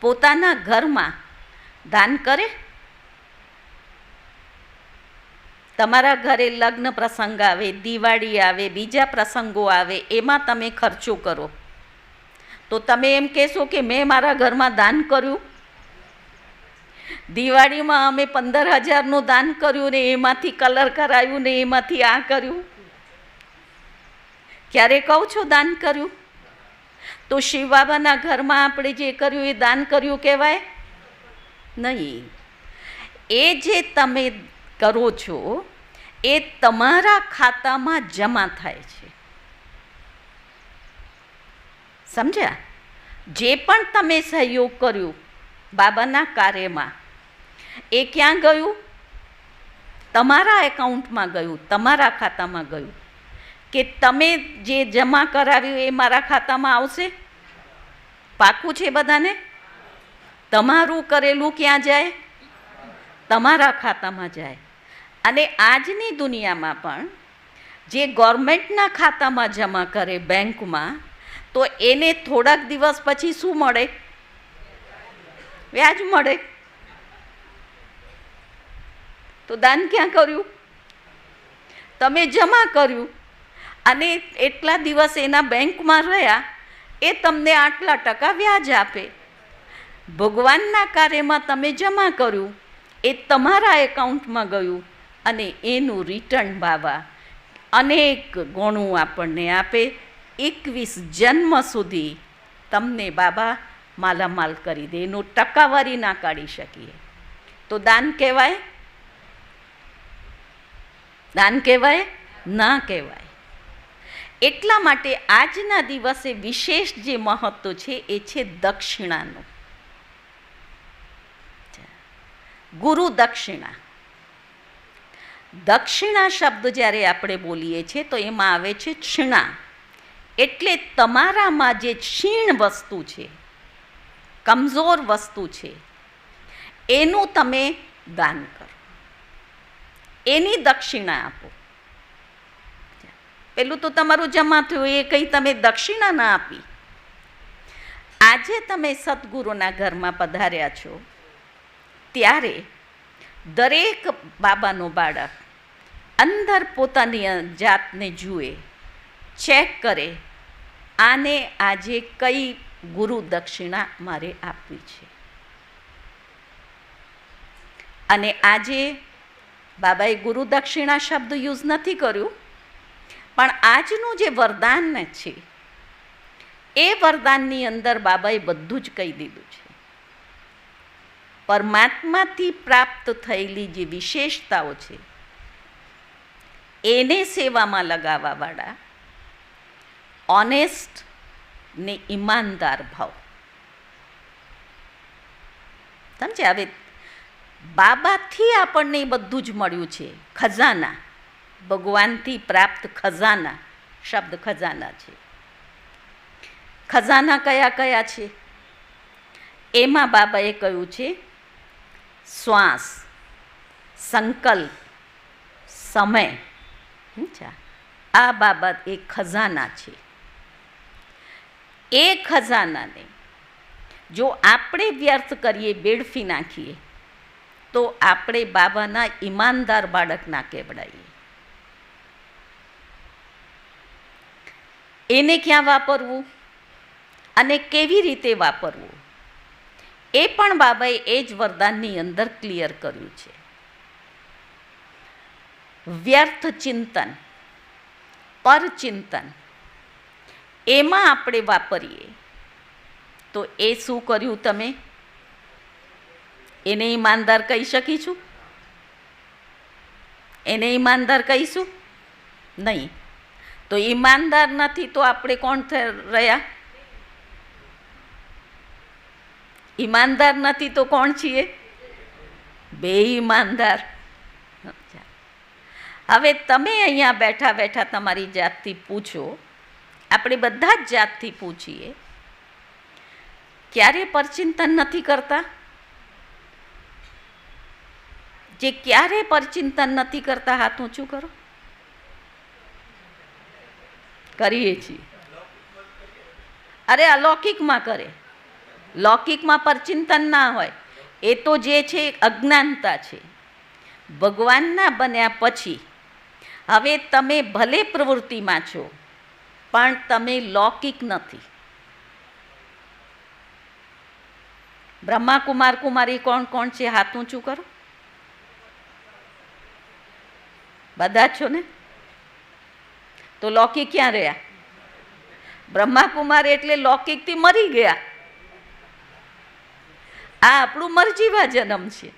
S3: પોતાના ઘરમાં દાન કરે? તમારા ઘરે લગ્ન પ્રસંગ આવે, દિવાળી આવે, બીજા પ્રસંગો આવે, એમાં તમે ખર્ચો કરો તો તમે એમ કહેશો કે મેં મારા ઘરમાં દાન કર્યું? દિવાળીમાં અમે 15,000નું દાન કર્યું ને એમાંથી કલર કરાયું ને એમાંથી આ કર્યું. ક્યારે કહું છો દાન કર્યું? તો શિવ બાબાના ઘરમાં આપણે જે કર્યું એ દાન કર્યું કહેવાય નહીં. એ જે તમે કરો છો એ તમારા ખાતામાં જમા થાય છે. સમજ્યા? જે પણ તમે સહયોગ કર્યું બાબાના કાર્યમાં એ ક્યાં ગયું? તમારા એકાઉન્ટમાં ગયું, તમારા ખાતામાં ગયું. કે તમે જે જમા કરાવ્યું એ મારા ખાતામાં આવશે? પાકું છે બધાને? તમારું કરેલું ક્યાં જાય? તમારા ખાતામાં જાય. અને આજની દુનિયામાં પણ જે ગવર્મેન્ટના ખાતામાં જમા કરે બેંકમાં, તો એને થોડાક દિવસ પછી શું મળે? વ્યાજ મળે. તો દાન ક્યાં કર્યું? તમે જમા કર્યું અને એટલા દિવસ એના બેંકમાં રહ્યા, એ તમને આટલા ટકા વ્યાજ આપે. ભગવાનના કાર્યમાં તમે જમા કર્યું, એ તમારા એકાઉન્ટમાં ગયું અને એનું રિટર્ન બાબા અનેક ગણું આપણને આપે. 21 જન્મ સુધી તમને બાબા માલામાલ કરી દે. એનું ટકાવારી ના કાઢી શકીએ. તો દાન કહેવાય? દાન કહેવાય? ના કહેવાય. એટલા માટે આજના દિવસે વિશેષ જે મહત્વ છે એ છે દક્ષિણાનું. ગુરુ દક્ષિણા. દક્ષિણા શબ્દ જ્યારે આપણે બોલીએ છીએ તો એમાં આવે છે ક્ષિણા. એટલે તમારામાં જે ક્ષીણ વસ્તુ છે, કમજોર વસ્તુ છે, એનું તમે દાન કરો, એની દક્ષિણા આપો. પેલું તો તમારું જમા થયું, એ કંઈ તમે દક્ષિણા ના આપી. આજે તમે સદગુરુના ઘરમાં પધાર્યા છો ત્યારે દરેક બાબાનો બાળક અંદર પોતાની જાતને જુએ, ચેક કરે, આને આજે કઈ ગુરુ દક્ષિણા મારે આપવી છે. અને આજે બાબાએ ગુરુ દક્ષિણા શબ્દ યુઝ નથી કર્યું, પણ આજનું જે વરદાન છે એ વરદાનની અંદર બાબાએ બધું જ કહી દીધું છે. પરમાત્માથી પ્રાપ્ત થયેલી જે વિશેષતાઓ છે એને સેવામાં લગાવવાવાળા ઓનેસ્ટ ને ઈમાનદાર ભાવ. સમજે? હવે બાબાથી આપણને બધું જ મળ્યું છે. ખજાના, ભગવાનથી પ્રાપ્ત ખજાના. શબ્દ ખજાના છે. ખજાના કયા કયા છે? એમાં બાબાએ કહ્યું છે શ્વાસ, સંકલ્પ, સમય. આ બાબત એ ખજાના છે. એ ખજાનાને જો આપણે વ્યર્થ કરીએ, બેડફી નાખીએ, તો આપણે બાબાના ઈમાનદાર બાળક ના કહેવડાઈએ. એને ક્યાં વાપરવું અને કેવી રીતે વાપરવું એ પણ બાબાએ એ જ વરદાનની અંદર ક્લિયર કર્યું છે. વ્યર્થ ચિંતન, પરચિંતન, એમાં આપણે વાપરીએ તો એ શું કર્યું તમે? એને ઈમાનદાર કહી શકીશું? એને ઈમાનદાર કહીશું? નહીં. તો ઈમાનદાર નથી તો આપણે કોણ રહ્યા? ઈમાનદાર નથી તો કોણ છીએ? બેઈમાનદાર. હવે તમે અહીંયા બેઠા બેઠા તમારી જાતથી પૂછો, આપણે બધા જ જાતથી પૂછીએ, ક્યારે પરચિંતન નથી કરતા? જે ક્યારે પરચિંતન નથી કરતા હાથ ઊંચું કરો. કરીએ છીએ. અરે અલૌકિકમાં કરે, લૌકિકમાં પરચિંતન ના હોય. એ તો જે છે અજ્ઞાનતા છે. ભગવાનના બન્યા પછી હવે તમે ભલે પ્રવૃત્તિમાં છો પણ તમે લૌકિક નથી. બ્રહ્મા કુમાર કુમારી કોણ કોણ છે? હાથ ઊંચું કરો. બધા છો ને? તો લૌકિક ક્યાં રહ્યા? બ્રહ્મા કુમાર એટલે લૌકિકથી મરી ગયા. આ આપણું મરજીવા જન્મ છે,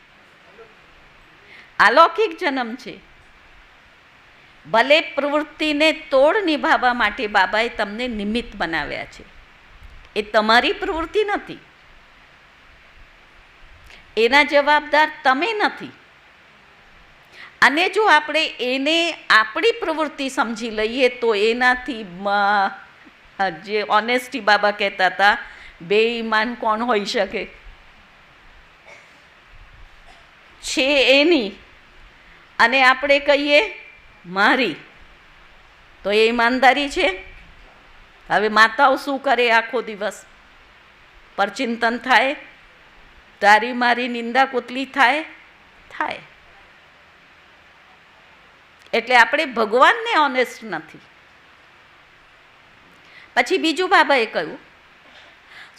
S3: અલૌકિક જન્મ છે. ભલે પ્રવૃત્તિને તોડ નિભાવવા માટે બાબાએ તમને નિમિત્ત બનાવ્યા છે, એ તમારી પ્રવૃત્તિ નથી, એના જવાબદાર તમે નથી. અને જો આપણે એને આપણી પ્રવૃત્તિ સમજી લઈએ તો એનાથી જે ઓનેસ્ટી બાબા કહેતા હતા, બેઈમાન કોણ હોઈ શકે? છે એની અને આપણે કહીએ મારી, તો એ ઈમાનદારી છે? હવે માતાઓ શું કરે? આખો દિવસ પરચિંતન થાય, તારી મારી નિંદા કુતલી થાય. એટલે આપણે ભગવાનને ઓનેસ્ટ નથી. પછી બીજું બાબાએ કહ્યું,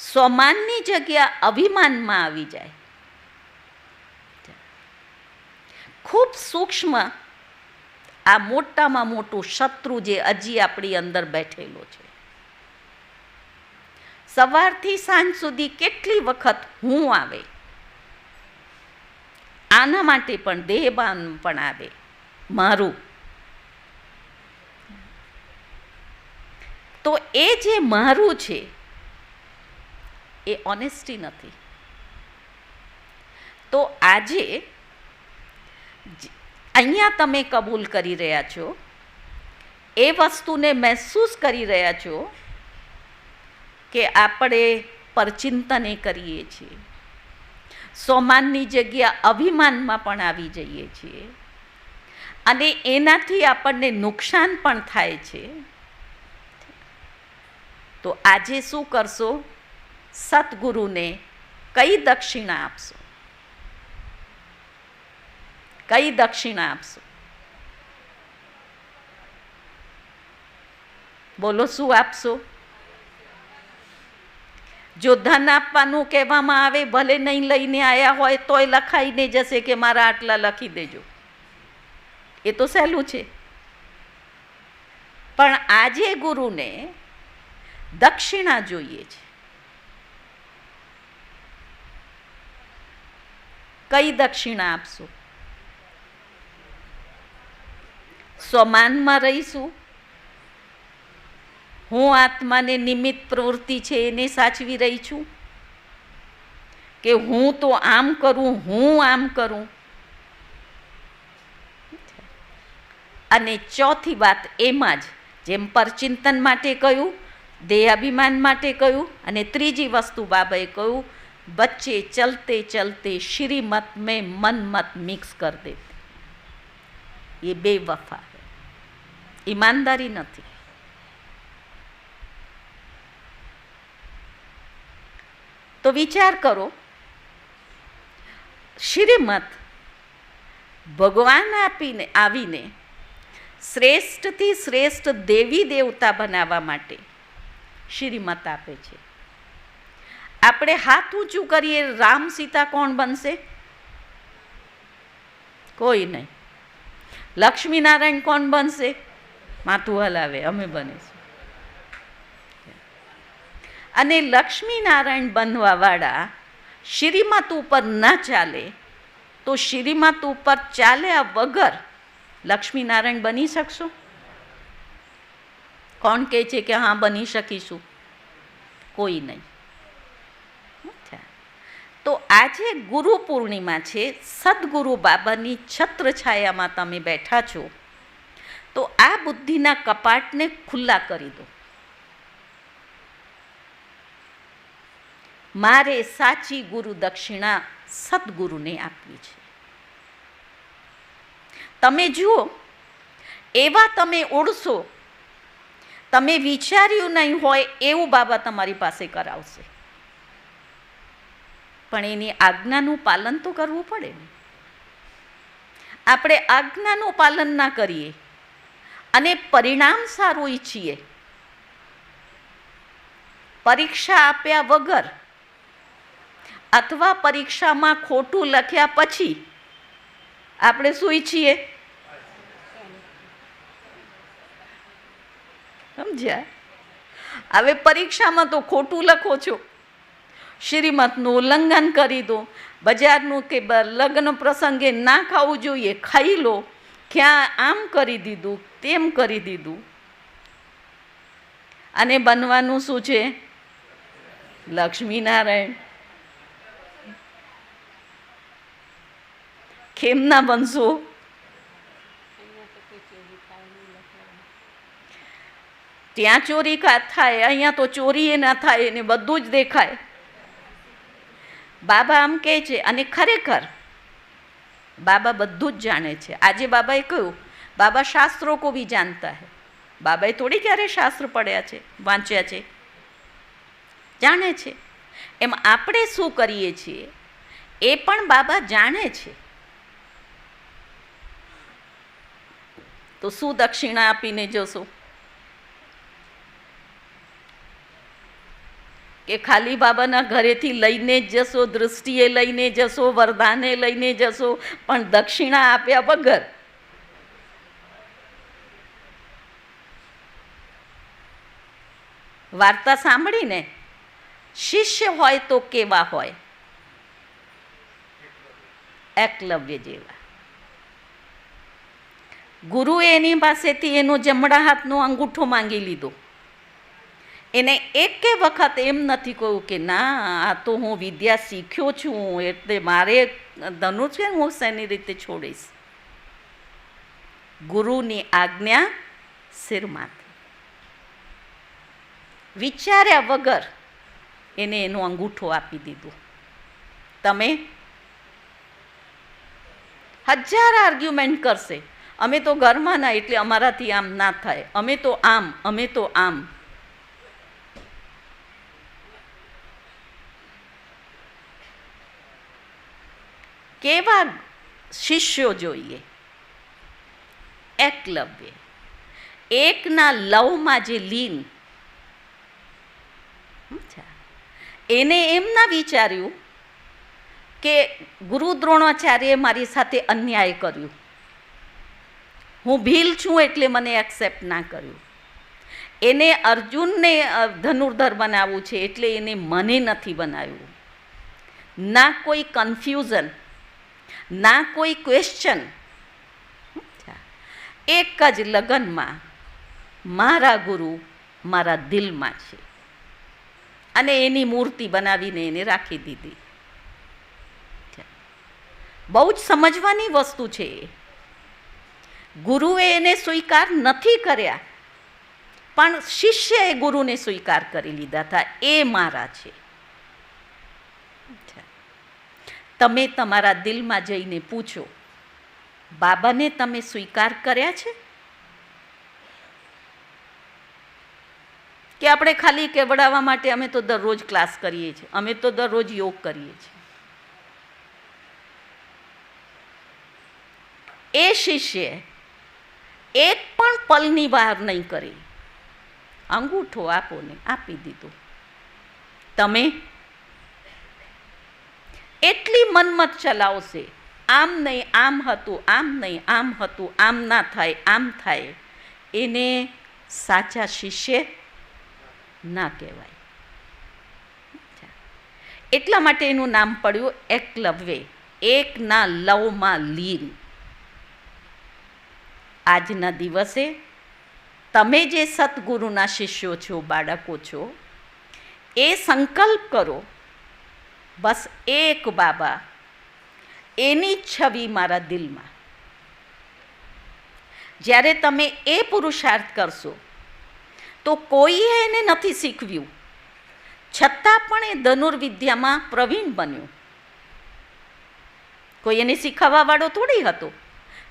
S3: સ્વમાનની જગ્યા અભિમાનમાં આવી જાય. ખૂબ સૂક્ષ્મ આ મોટામાં મોટું શત્રુ જે હજી આપણી અંદર બેઠેલો છે. સવારથી સાંજ સુધી કેટલી વખત હું આવે, આના માટે પણ દેહભાન પણ આવે, મારું. તો એ જે મારું છે એ ઓનેસ્ટી નથી. તો આજે અહીંયા તમે કબૂલ કરી રહ્યા છો, એ વસ્તુને મહેસૂસ કરી રહ્યા છો કે આપણે પરચિંતન કરીએ છીએ, સ્વમાનની જગ્યા અભિમાનમાં પણ આવી જઈએ છીએ અને એનાથી આપણને નુકસાન પણ થાય છે. તો આજે શું કરશો? સતગુરુને કઈ દક્ષિણા આપશો? કઈ દક્ષિણા આપશો? બોલો, શું આપશો? જો ધન આપવાનું કહેવામાં આવે, ભલે નહીં લઈને આવ્યા હોય તોય લખાઈને જશે કે મારા આટલા લખી દેજો. એ તો સહેલું છે. પણ આજે ગુરુને દક્ષિણા જોઈએ છે. કઈ દક્ષિણા આપશો? સ્વમાનમાં રહીશું, હું આત્માને નિમિત્ત પ્રવૃત્તિ છે એને સાચવી રહી છું, કે હું તો આમ કરું, હું આમ કરું. અને ચોથી વાત એમાં જ, જેમ પરચિંતન માટે કહ્યું, દેહાભિમાન માટે કહ્યું, અને ત્રીજી વસ્તુ બાબાએ કહ્યું, બચ્ચે ચલતે ચલતે શ્રીમત મેં મન મત મિક્સ કર દેતે. એ બેવફા, ઈમાનદારી નથી. તો વિચાર કરો, શ્રીમત ભગવાન આવીને શ્રેષ્ઠથી શ્રેષ્ઠ દેવી દેવતા બનાવવા માટે શ્રીમત આપે છે. આપણે હાથ ઊંચું કરીએ, રામ સીતા કોણ બનશે? કોઈ નહીં. લક્ષ્મીનારાયણ કોણ બનશે? માથું હલાવે, અમે બનીશું. અને લક્ષ્મીનારાયણ બનવાવાળા શ્રીમત ઉપર ના ચાલે તો શ્રીમત ઉપર ચાલ્યા વગર લક્ષ્મીનારાયણ બની શકશો? કોણ કહે છે કે હા બની શકીશું? કોઈ નહીં. તો આજે ગુરુ પૂર્ણિમા છે, સદગુરુ બાબાની છત્રછાયામાં તમે બેઠા છો, તો આ બુદ્ધિના કપાટને ખુલ્લા કરી દો. મારે સાચી ગુરુ દક્ષિણા સદગુરુને આપવી છે. તમે જુઓ, એવા તમે ઓળશો, તમે વિચાર્યું નહીં હોય એવું બાબા તમારી પાસે કરાવશે. પણ એની આજ્ઞાનું પાલન તો કરવું પડે ને. આપણે આજ્ઞાનું પાલન ના કરીએ અને પરિણામ સારું ઈચ્છીએ, પરીક્ષા આપ્યા વગર અથવા પરીક્ષામાં ખોટું લખ્યા પછી આપણે શું ઈચ્છીએ? સમજ્યા? હવે પરીક્ષામાં તો ખોટું લખો છો, શ્રીમતનું ઉલ્લંઘન કરી દો, બજારનું કે લગ્ન પ્રસંગે ના ખાવું જોઈએ ખાઈ લો, ક્યાં આમ કરી દીધું તેમ કરી દીધું. અને બનવાનું શું છે? લક્ષ્મીનારાયણ. કેમ ના બનશો? ત્યાં ચોરી થાય, અહીંયા તો ચોરી એ ના થાય ને બધું જ દેખાય. બાબા આમ કહે છે, અને ખરેખર બાબા બધું જ જાણે છે. આજે બાબાએ કહ્યું, બાબા શાસ્ત્રો કો ભી જાનતા હૈ. બાબાએ થોડી ક્યારે શાસ્ત્ર પડ્યા છે, વાંચ્યા છે? જાણે છે. એમ આપણે શું કરીએ છીએ એ પણ બાબા જાણે છે. તો શું દક્ષિણા આપીને જશો? કે ખાલી બાબાના ઘરેથી લઈને જ જશો, દૃષ્ટિએ લઈને જશો, વરદાને લઈને જશો, પણ દક્ષિણા આપ્યા વગર? વાર્તા સાંભળીને શિષ્ય હોય તો કેવા હોય? એકલવ્ય જેવા. ગુરુએ એની પાસેથી એનો જમણા હાથનો અંગૂઠો માંગી લીધો. એને એક વખત એમ નથી કહ્યું કે ના, આ તો હું વિદ્યા શીખ્યો છું એટલે મારે ધનુષ છે, હું શેની રીતે છોડીશ? ગુરુની આજ્ઞા શિરમાંથી વિચાર્યા વગર એને એનો અંગૂઠો આપી દીધો. તમે 1000 આર્ગ્યુમેન્ટ કરશે, અમે તો ઘરમાં ના, એટલે અમારાથી આમ ના થાય, અમે તો આમ, અમે તો આમ. કેવા શિષ્યો જોઈએ? એકલવ્ય. એકના લવમાં જે લીન. એને એમ ના વિચાર્યું કે ગુરુ દ્રોણાચાર્યએ મારી સાથે અન્યાય કર્યું, હું ભીલ છું એટલે મને એક્સેપ્ટ ના કર્યું. એને અર્જુનને ધનુર્ધર બનાવવું છે એટલે એને મને નથી બનાવ્યું. ના કોઈ કન્ફ્યુઝન, ના કોઈ ક્વેશ્ચન. એક જ લગનમાં મારા ગુરુ મારા દિલમાં છે, અને એની મૂર્તિ બનાવીને એને રાખી દીધી. બહુ જ સમજવાની વસ્તુ છે. ગુરુએ એને સ્વીકાર નથી કર્યા, પણ શિષ્યએ ગુરુને સ્વીકાર કરી લીધા હતા. એ મારા છે. તમે તમારા દિલમાં જઈને પૂછો, બાબાને તમે સ્વીકાર કર્યા છે? કે આપણે ખાલી કેવડાવવા માટે અમે તો દરરોજ ક્લાસ કરીએ છીએ, અમે તો દરરોજ યોગ કરીએ છીએ? એ શિષ્ય એક પણ પલની બહાર નહીં કરી, અંગૂઠો આપો ને આપી દીધો. તમે એટલી મન્મત ચલાવશે, આમ નહીં આમ હતું, આમ નહીં આમ હતું, આમ ના થાય આમ થાય, એને સાચા શિષ્ય ના કહેવાય. એટલા માટે એનું નામ પડ્યું એકલવ્ય, એકના લવમાં લીન. આજના દિવસે તમે જે સદગુરુના શિષ્યો છો, બાળકો છો, એ સંકલ્પ કરો, બસ એક બાબા, એની છબી મારા દિલમાં. જ્યારે તમે એ પુરુષાર્થ કરશો તો કોઈએ એને નથી શીખવ્યું, છતાં પણ એ ધનુર્વિદ્યામાં પ્રવીણ બન્યું. કોઈ એને શીખવવાવાળો થોડી હતો.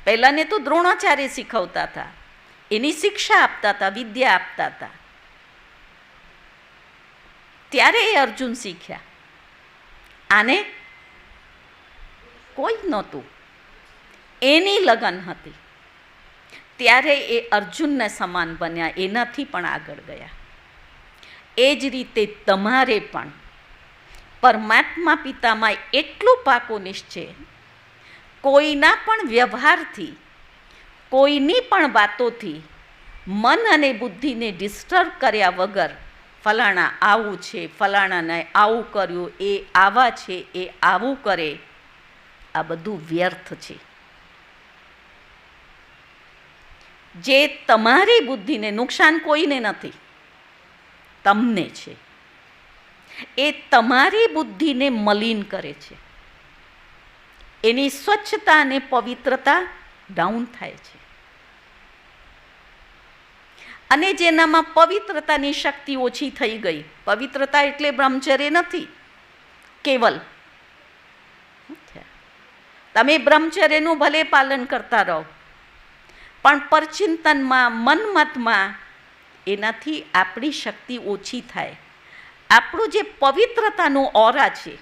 S3: પહેલાંને તો દ્રોણાચાર્ય શીખવતા હતા, એની શિક્ષા આપતા હતા, વિદ્યા આપતા હતા. ત્યારે એ અર્જુન શીખ્યા. આને કોઈ નહોતું, એની લગન હતી, ત્યારે એ અર્જુનને સમાન બન્યા, એનાથી પણ આગળ ગયા. એ જ રીતે તમારે પણ પરમાત્મા પિતામાં એટલું પાકો નિશ્ચય, કોઈના પણ વ્યવહારથી, કોઈની પણ વાતોથી મન અને બુદ્ધિને ડિસ્ટર્બ કર્યા વગર, ફલાણા આવું છે, ફલાણાને આવું કર્યું, એ આવા છે, એ આવું કરે, આ બધું વ્યર્થ છે. જે તમારી બુદ્ધિને નુકસાન કોઈને નથી, તમને છે. એ તમારી બુદ્ધિને મલિન કરે છે, એની સ્વચ્છતા અને પવિત્રતા ડાઉન થાય છે. અને જેનામાં પવિત્રતાની શક્તિ ઓછી થઈ ગઈ, પવિત્રતા એટલે બ્રહ્મચર્ય નથી કેવલ. તમે બ્રહ્મચર્યનું ભલે પાલન કરતા રહો, પણ પરચિંતનમાં, મનમતમાં એનાથી આપણી શક્તિ ઓછી થાય. આપણું જે પવિત્રતાનું ઓરા છે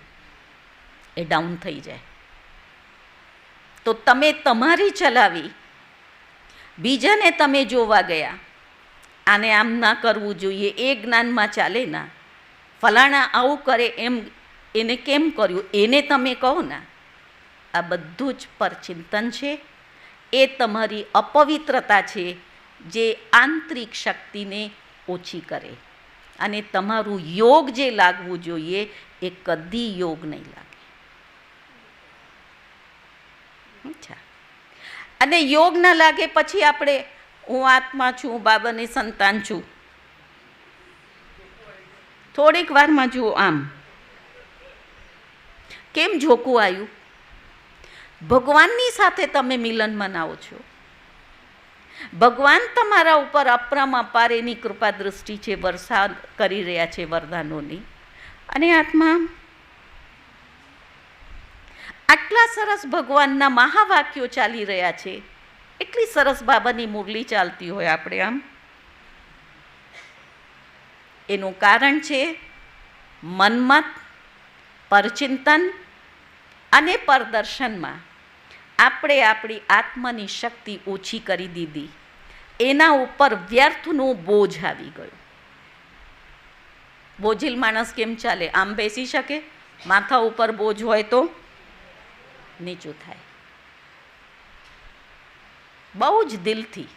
S3: એ ડાઉન થઈ જાય. તો તમે તમારી ચલાવી, બીજાને તમે જોવા ગયા, આને આમ ના કરવું જોઈએ, એ જ્ઞાનમાં ચાલે ના, ફલાણા આવું કરે એમ એને કેમ કર્યું, એને તમે કહો ના, આ બધું જ પરચિંતન છે. એ તમારી અપવિત્રતા છે, જે આંતરિક શક્તિને ઓછી કરે. અને તમારું યોગ જે લાગવું જોઈએ એ કદી યોગ નહીં લાગે. અચ્છા, અને યોગ ના લાગે પછી આપણે હું આત્મા છું, બાબાની સંતાન છું, થોડીક વારમાં જુઓ આમ કેમ ઝોકું આવ્યું. ભગવાનની સાથે તમે મિલન મનાવો છો, ભગવાન તમારા ઉપર અપરમ અપાર એની કૃપા દૃષ્ટિ છે, વરસાદ કરી રહ્યા છે વરદાનોની, અને આત્મા આટલા સરસ ભગવાનના મહાવાક્યો ચાલી રહ્યા છે, એટલી સરસ બાબાની મુરલી ચાલતી હોય આપણે આમ. એનું કારણ છે મન્મત, પરચિંતન અને પરદર્શનમાં આપણે આપણી આત્માની શક્તિ ઓછી કરી દીધી. એના ઉપર વ્યર્થનું બોજ આવી ગયું. બોજિલ માણસ કેમ ચાલે? આમ બેસી શકે? માથા ઉપર બોજ હોય તો નીચું થાય. બહુ જ દિલથી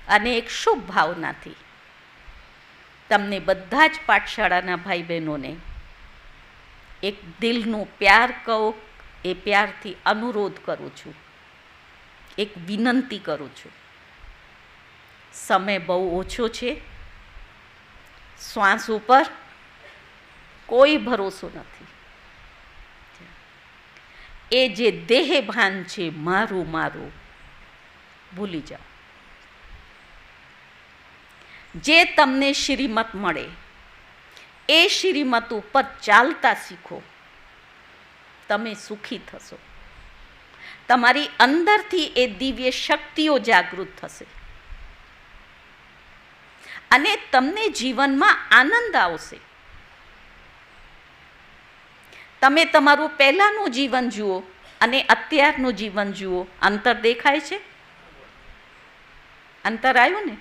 S3: અને એક શુભ ભાવનાથી તમને બધા જ પાઠશાળાના ભાઈ બહેનોને એક દિલનું પ્યાર કહું, એ પ્યારથી અનુરોધ કરું છું, એક વિનંતી કરું છું. સમય બહુ ઓછો છે, શ્વાસ ઉપર કોઈ ભરોસો નથી. એ જે દેહ ભાન છે, મારું મારું ભૂલી જાઓ. જે તમને શ્રીમત મળે એ શ્રીમત ઉપર ચાલતા શીખો, તમે સુખી થશો. તમારી અંદરથી એ દિવ્ય શક્તિઓ જાગૃત થશે અને તમને જીવનમાં આનંદ આવશે. તમે તમારું પહેલાંનું જીવન જુઓ અને અત્યારનું જીવન જુઓ, અંતર દેખાય છે? અંતર આવ્યું ને?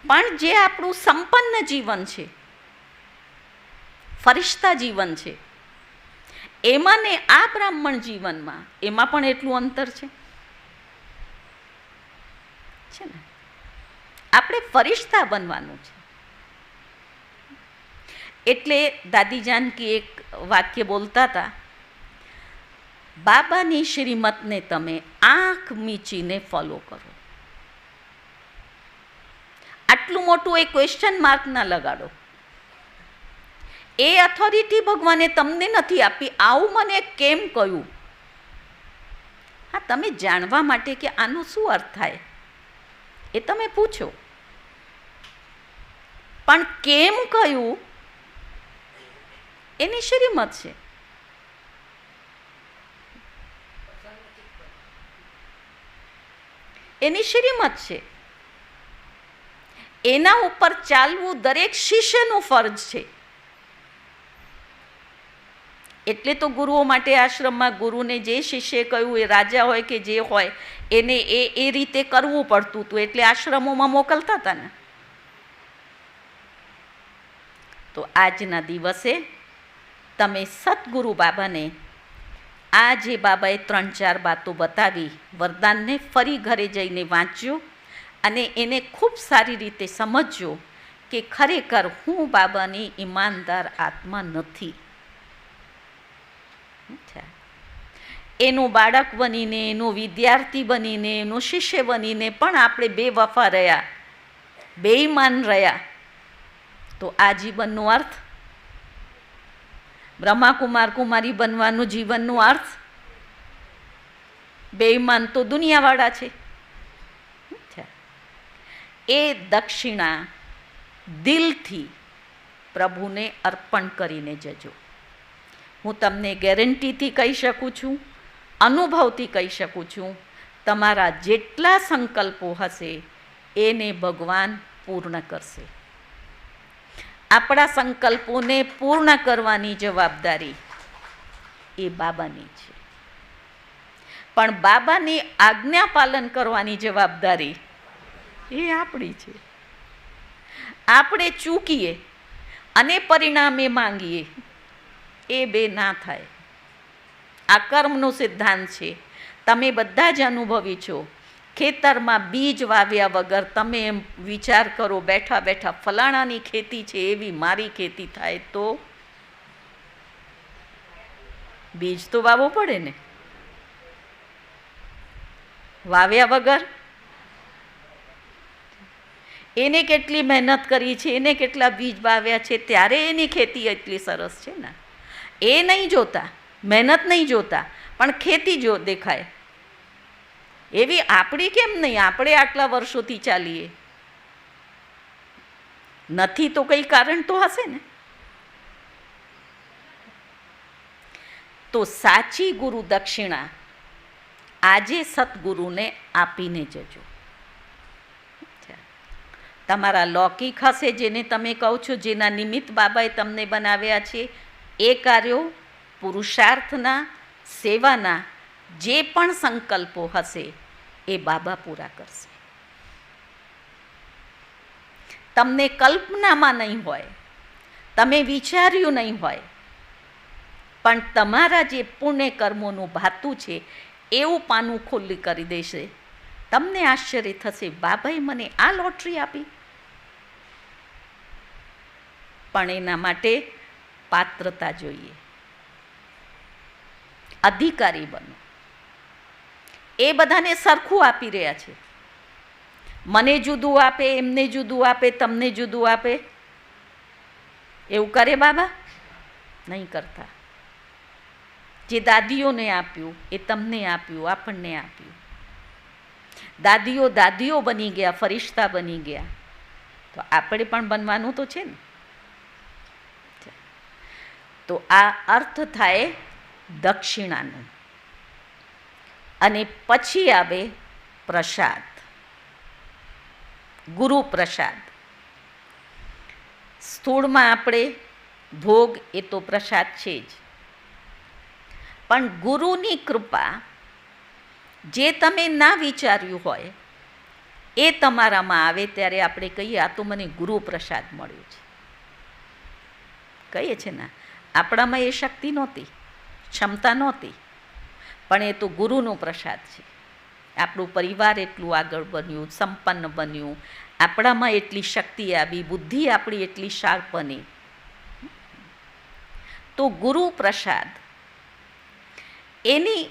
S3: પણ જે આપણું સંપન્ન જીવન છે, ફરિશ્તા જીવન છે, એમાં ને આ બ્રાહ્મણ જીવનમાં એમાં પણ એટલું અંતર છે ને. આપણે ફરિશ્તા બનવાનું છે. એટલે દાદી જાનકી એક વાક્ય બોલતા હતા, બાબાની શ્રીમતને તમે આંખ મીચીને ફોલો કરો. આટલું મોટું એક ક્વેશ્ચન માર્ક ના લગાડો. એ ઓથોરિટી ભગવાને તમને નથી આપી, આવું મને કેમ કહ્યું? હા, તમે જાણવા માટે કે આનો શું અર્થ થાય એ તમે પૂછો, પણ કેમ કહ્યું એની શ્રીમત છે. એની શ્રીમત છે. એના ઉપર ચાલવું દરેક શિષ્યનું ફરજ છે. એટલે તો ગુરુઓ માટે આશ્રમમાં ગુરુને જે શિષ્યએ કહ્યું, એ રાજા હોય કે જે હોય, એને એ રીતે કરવું પડતું હતું. એટલે આશ્રમોમાં મોકલતા હતા ને. તો આજના દિવસે તમે સદગુરુ બાબાને આ જે બાબાએ 3-4 બાતો બતાવી, વરદાનને ફરી ઘરે જઈને વાંચજો અને એને ખૂબ સારી રીતે સમજજો કે ખરેખર હું બાબાની ઈમાનદાર આત્મા નથી. એનું બાળક બનીને, એનું વિદ્યાર્થી બનીને, એનું શિષ્ય બનીને પણ આપણે બેવફા રહ્યા, બેઈમાન રહ્યા, તો આ જીવનનો અર્થ, બ્રહ્માકુમાર કુમારી બનવાનું જીવનનું અર્થ, બેઈમાન તો દુનિયાવાળા છે. એ દક્ષિણા દિલથી પ્રભુને અર્પણ કરીને જજો. હું તમને ગેરંટીથી કહી શકું છું, અનુભવથી કહી શકું છું, તમારા જેટલા સંકલ્પો હશે એને ભગવાન પૂર્ણ કરશે. આપણા સંકલ્પોને પૂર્ણ કરવાની જવાબદારી એ બાબાની છે, પણ બાબાની આજ્ઞા પાલન કરવાની જવાબદારી એ આપણી છે. આપણે ચૂકીએ અને પરિણામે માંગીએ, એ બે ના થાય. આ કર્મનો સિદ્ધાંત છે. તમે બધા જ અનુભવી છો. ખેતરમાં બીજ વાવ્યા વગર તમે એમ વિચાર કરો બેઠા બેઠા, ફલાણાની ખેતી છે એવી મારી ખેતી થાય, તો બીજ તો વાવવું પડે ને. વાવ્યા વગર એને કેટલી મહેનત કરી છે, એને કેટલા બીજ વાવ્યા છે, ત્યારે એની ખેતી એટલી સરસ છે ને. એ નહીં જોતા, મહેનત નહીં જોતા, પણ ખેતી જો દેખાય. એવી આપણી કેમ નહીં? આપણે આટલા વર્ષોથી ચાલીએ, નથી તો કંઈ કારણ તો હશે ને. તો સાચી ગુરુ દક્ષિણા આજે સદગુરુને આપીને જજો. તમારા લૌકિક હશે, જેને તમે કહો છો, જેના નિમિત્ત બાબાએ તમને બનાવ્યા છે, એ કાર્યો, પુરુષાર્થના, સેવાના જે પણ સંકલ્પો હશે એ બાબા પૂરા કરશે. તમને કલ્પનામાં નહીં હોય, તમે વિચાર્યું નહીં હોય, પણ તમારા જે પુણ્ય કર્મોનું ભાતું છે એવું પાનું ખુલ્લી કરી દેશે. તમને આશ્ચર્ય થશે, બાબાએ મને આ લોટરી આપી. પણ એના માટે પાત્રતા જોઈએ, અધિકારી બનો. એ બધાને સરખું આપી રહ્યા છે. મને જુદું આપે, એમને જુદું આપે, તમને જુદું આપે, એવું કરે બાબા? નહીં કરતા. જે દાદીઓને આપ્યું એ તમને આપ્યું, આપણને આપ્યું. દાદીઓ દાદીઓ બની ગયા, ફરિશ્તા બની ગયા, તો આપણે પણ બનવાનું તો છે ને. તો આ અર્થ થાય દક્ષિણાનું. અને પછી આવે પ્રસાદ, ગુરુ પ્રસાદ. સ્થૂળમાં આપણે ભોગ એ તો પ્રસાદ છે જ, પણ ગુરુની કૃપા જે તમે ના વિચાર્યું હોય એ તમારામાં આવે ત્યારે આપણે કહીએ, આ તો મને ગુરુ પ્રસાદ મળ્યું છે. કહીએ છે ને, આપણામાં એ શક્તિ નહોતી, ક્ષમતા નહોતી, પણ એ તો ગુરુનો પ્રસાદ છે. આપણું પરિવાર એટલું આગળ બન્યું, સંપન્ન બન્યું, આપણામાં એટલી શક્તિ આવી, બુદ્ધિ આપણી એટલી શાર્પ બની. તો ગુરુ પ્રસાદ એની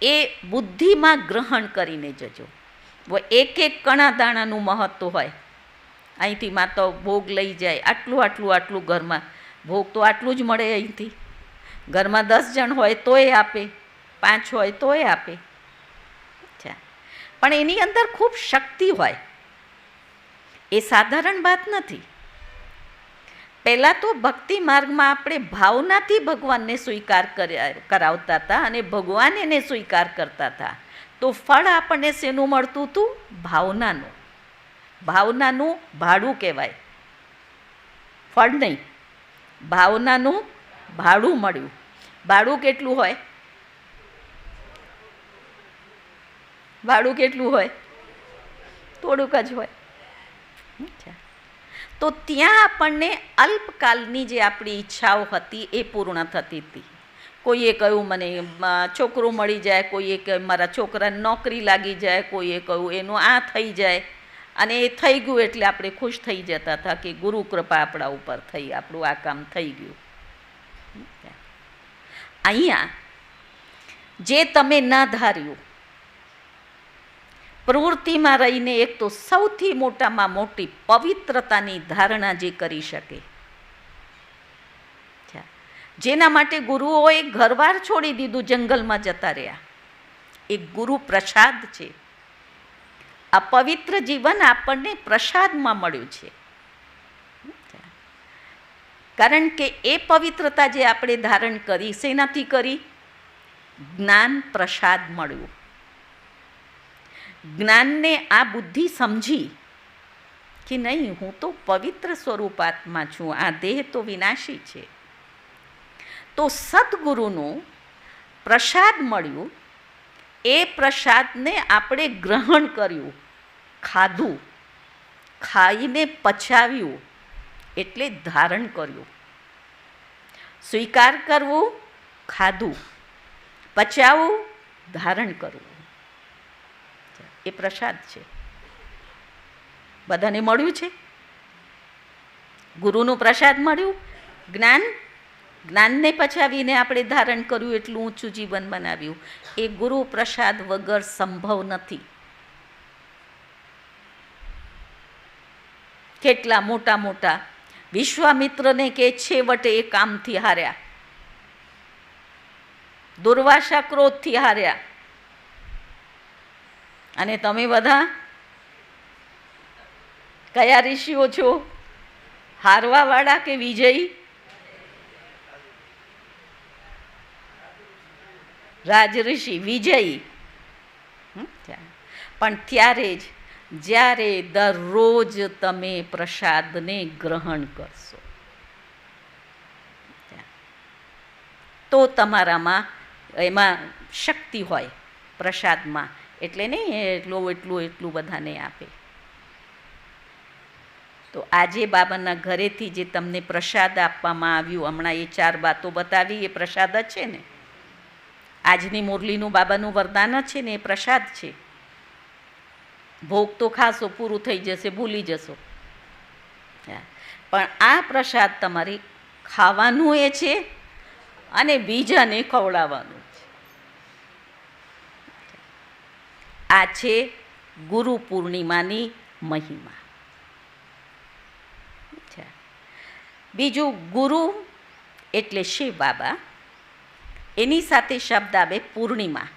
S3: એ બુદ્ધિમાં ગ્રહણ કરીને જજો. એક એક કણા દાણાનું મહત્વ હોય. અહીંથી માં તો ભોગ લઈ જાય, આટલું આટલું આટલું ઘરમાં ભોગ તો આટલું જ મળે. અહીંથી ઘરમાં 10 જણ હોય તોય આપે, 5 હોય તોય આપે. પણ એની અંદર ખૂબ શક્તિ હોય, એ સાધારણ વાત નથી. પહેલાં તો ભક્તિ માર્ગમાં આપણે ભાવનાથી ભગવાનને સ્વીકાર કરાવતા હતા અને ભગવાન એને સ્વીકાર કરતા હતા. તો ફળ આપણને શેનું મળતું હતું? ભાવનાનું. ભાવનાનું ભાડું કહેવાય, ફળ નહીં. ભાવનાનું ભાડું મળ્યું. ભાડું કેટલું હોય? ભાડું કેટલું હોય? થોડુંક જ હોય. તો ત્યાં આપણને અલ્પકાલની જે આપણી ઈચ્છાઓ હતી એ પૂર્ણ થતી હતી. કોઈએ કહ્યું મને છોકરું મળી જાય, કોઈએ કહ્યું મારા છોકરાને નોકરી લાગી જાય, કોઈએ કહ્યું એનું આ થઈ જાય, અને એ થઈ ગયું એટલે આપણે ખુશ થઈ જતા હતા કે ગુરુ કૃપા આપણા ઉપર થઈ, આપણું આ કામ થઈ ગયું. અહીંયા જે તમે ના ધાર્યું, પ્રવૃત્તિમાં રહીને એક તો સૌથી મોટામાં મોટી પવિત્રતાની ધારણા જે કરી શકે, જેના માટે ગુરુઓએ ઘરવાર છોડી દીધું, જંગલમાં જતા રહ્યા, એ ગુરુ પ્રસાદ છે. આ પવિત્ર જીવન આપણને પ્રસાદમાં મળ્યું છે. કારણ કે એ પવિત્રતા જે આપણે ધારણ કરી, શેનાથી કરી? જ્ઞાન પ્રસાદ મળ્યું. જ્ઞાનને આ બુદ્ધિ સમજી કે નહીં, હું તો પવિત્ર સ્વરૂપાત્મા છું, આ દેહ તો વિનાશી છે. તો સદગુરુનું પ્રસાદ મળ્યું, એ પ્રસાદને આપણે ગ્રહણ કર્યું, ખાધું, ખાઈને પચાવ્યું એટલે ધારણ કર્યું. સ્વીકાર કરવું, ખાધું, પચાવવું, ધારણ કરવું, એ પ્રસાદ છે. બધાને મળ્યું છે. ગુરુનું પ્રસાદ મળ્યું, જ્ઞાન, જ્ઞાનને પચાવીને આપણે ધારણ કર્યું, એટલું ઊંચું જીવન બનાવ્યું. એ ગુરુ પ્રસાદ વગર સંભવ નથી. કેટલા મોટા મોટા વિશ્વામિત્રને કે છેવટે એ કામથી હાર્યા, દુર્વાસા ક્રોધથી હાર્યા, અને તમે બધા કયા ઋષિઓ છો? હારવાવાળા કે વિજયી? રાજઋષિ, વિજયી. પણ ત્યારે જ જ્યારે દરરોજ તમે પ્રસાદને ગ્રહણ કરશો, તો તમારામાં એમાં શક્તિ હોય પ્રસાદમાં. એટલે નહીં એટલું બધાને આપે. તો આજે બાબાના ઘરેથી જે તમને પ્રસાદ આપવામાં આવ્યું, હમણાં એ 4 વાતો બતાવી, એ પ્રસાદ જ છે ને. આજની મુરલીનું બાબાનું વરદાન જ છે ને, એ પ્રસાદ છે. ભોગ તો ખાશો, પૂરું થઈ જશે, ભૂલી જશો, પણ આ પ્રસાદ તમારે ખાવાનું એ છે અને બીજાને ખવડાવવાનું છે. આ છે ગુરુ પૂર્ણિમાની મહિમા. બીજું, ગુરુ એટલે શિવ બાબા, એની સાથે શબ્દ આવે પૂર્ણિમા.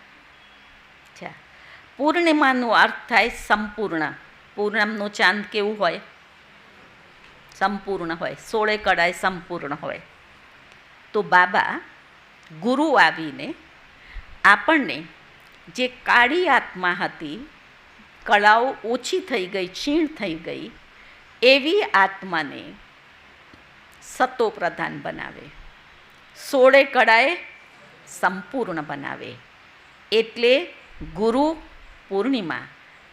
S3: પૂર્ણિમાનો અર્થ થાય સંપૂર્ણ. પૂનમનો ચાંદ કેવું હોય? સંપૂર્ણ હોય, 16 કળાએ સંપૂર્ણ હોય. તો બાબા ગુરુ આવીને આપણને જે કાળી આત્મા હતી, કળાઓ ઓછી થઈ ગઈ, ક્ષીણ થઈ ગઈ, એવી આત્માને સતો પ્રધાન બનાવે, 16 કળાએ સંપૂર્ણ બનાવે. એટલે ગુરુ પૂર્ણિમા,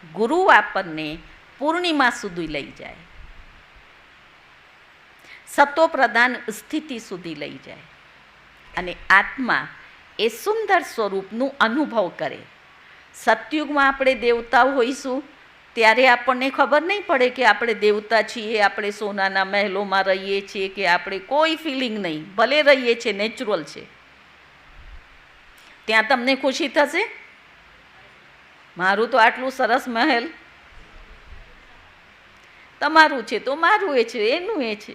S3: ગુરુ આપણને પૂર્ણિમા સુધી લઈ જાય, સતો પ્રધાન સ્થિતિ સુધી લઈ જાય, અને આત્મા એ સુંદર સ્વરૂપનું અનુભવ કરે. સતયુગમાં આપણે દેવતાઓ હોઈશું ત્યારે આપણને ખબર નહીં પડે કે આપણે દેવતા છીએ, આપણે સોનાના મહેલોમાં રહીએ છીએ, કે આપણે કોઈ ફિલિંગ નહીં, ભલે રહીએ છીએ, નેચરલ છે. ત્યાં તમને ખુશી થશે, મારું તો આટલું સરસ મહેલ, તમારું છે તો મારું એ છે, એનું એ છે.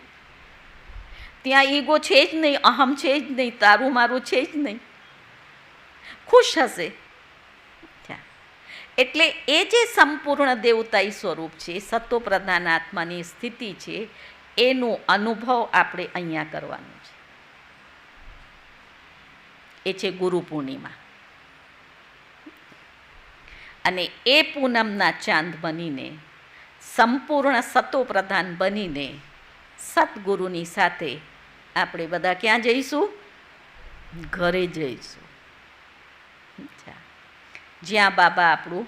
S3: ત્યાં ઈગો છે જ નહીં, અહમ છે જ નહીં, તારું મારું છે જ નહીં, ખુશ હશે. એટલે એ જે સંપૂર્ણ દેવતાઈ સ્વરૂપ છે, સત્વ પ્રધાન આત્માની સ્થિતિ છે, એનો અનુભવ આપણે અહીંયા કરવાનો છે. એ છે ગુરુ પૂર્ણિમા. અને એ પૂનમના ચાંદ બનીને, સંપૂર્ણ સત્વ પ્રધાન બનીને, સદગુરુની સાથે આપણે બધા ક્યાં જઈશું? ઘરે જઈશું, જ્યાં બાબા આપણું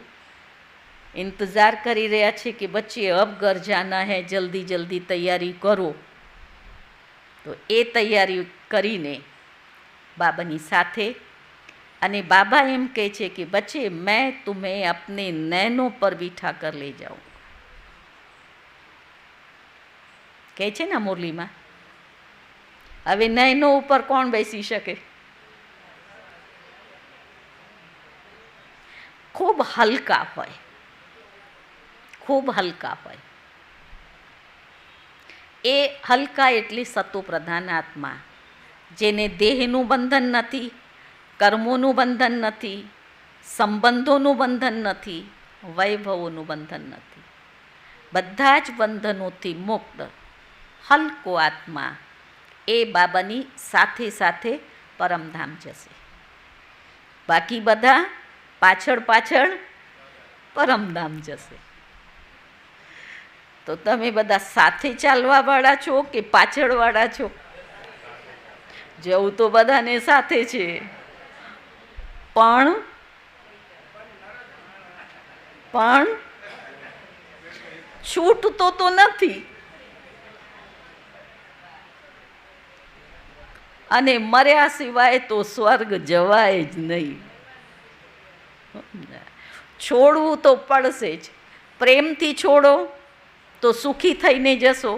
S3: ઇંતજાર કરી રહ્યા છે કે બચ્ચે અબ ઘર જાના હૈ, જલ્દી જલ્દી તૈયારી કરો. તો એ તૈયારી કરીને બાબાની સાથે, અને બાબા એમ કહે છે કે બચ્ચે મેં તુમ્હે અપને નૈનો પર બિઠા કર લે જાઉં. કહે છે ને મુરલીમાં. હવે નૈનો ઉપર કોણ બેસી શકે? ખૂબ હલકા હોય, ખૂબ હલકા હોય. એ હલકા એટલે સત્વ પ્રધાન આત્મા, જેને દેહનું બંધન નથી, કર્મોનું બંધન નથી, સંબંધોનું બંધન નથી, વૈભવોનું બંધન નથી, બધા જ બંધનોથી મુક્ત હલકો આત્મા એ બાબાની સાથે સાથે પરમધામ જશે. બાકી બધા પાછળ પાછળ પરમધામ જશે. તો તમે બધા સાથે ચાલવાવાળા છો કે પાછળવાળા છો? જવું તો બધાને સાથે છે, પણ છૂટતો તો નથી. અને મર્યા સિવાય તો સ્વર્ગ જવાય જ નહીં. છોડવું તો પડશે જ. પ્રેમથી છોડો તો સુખી થઈને જશો,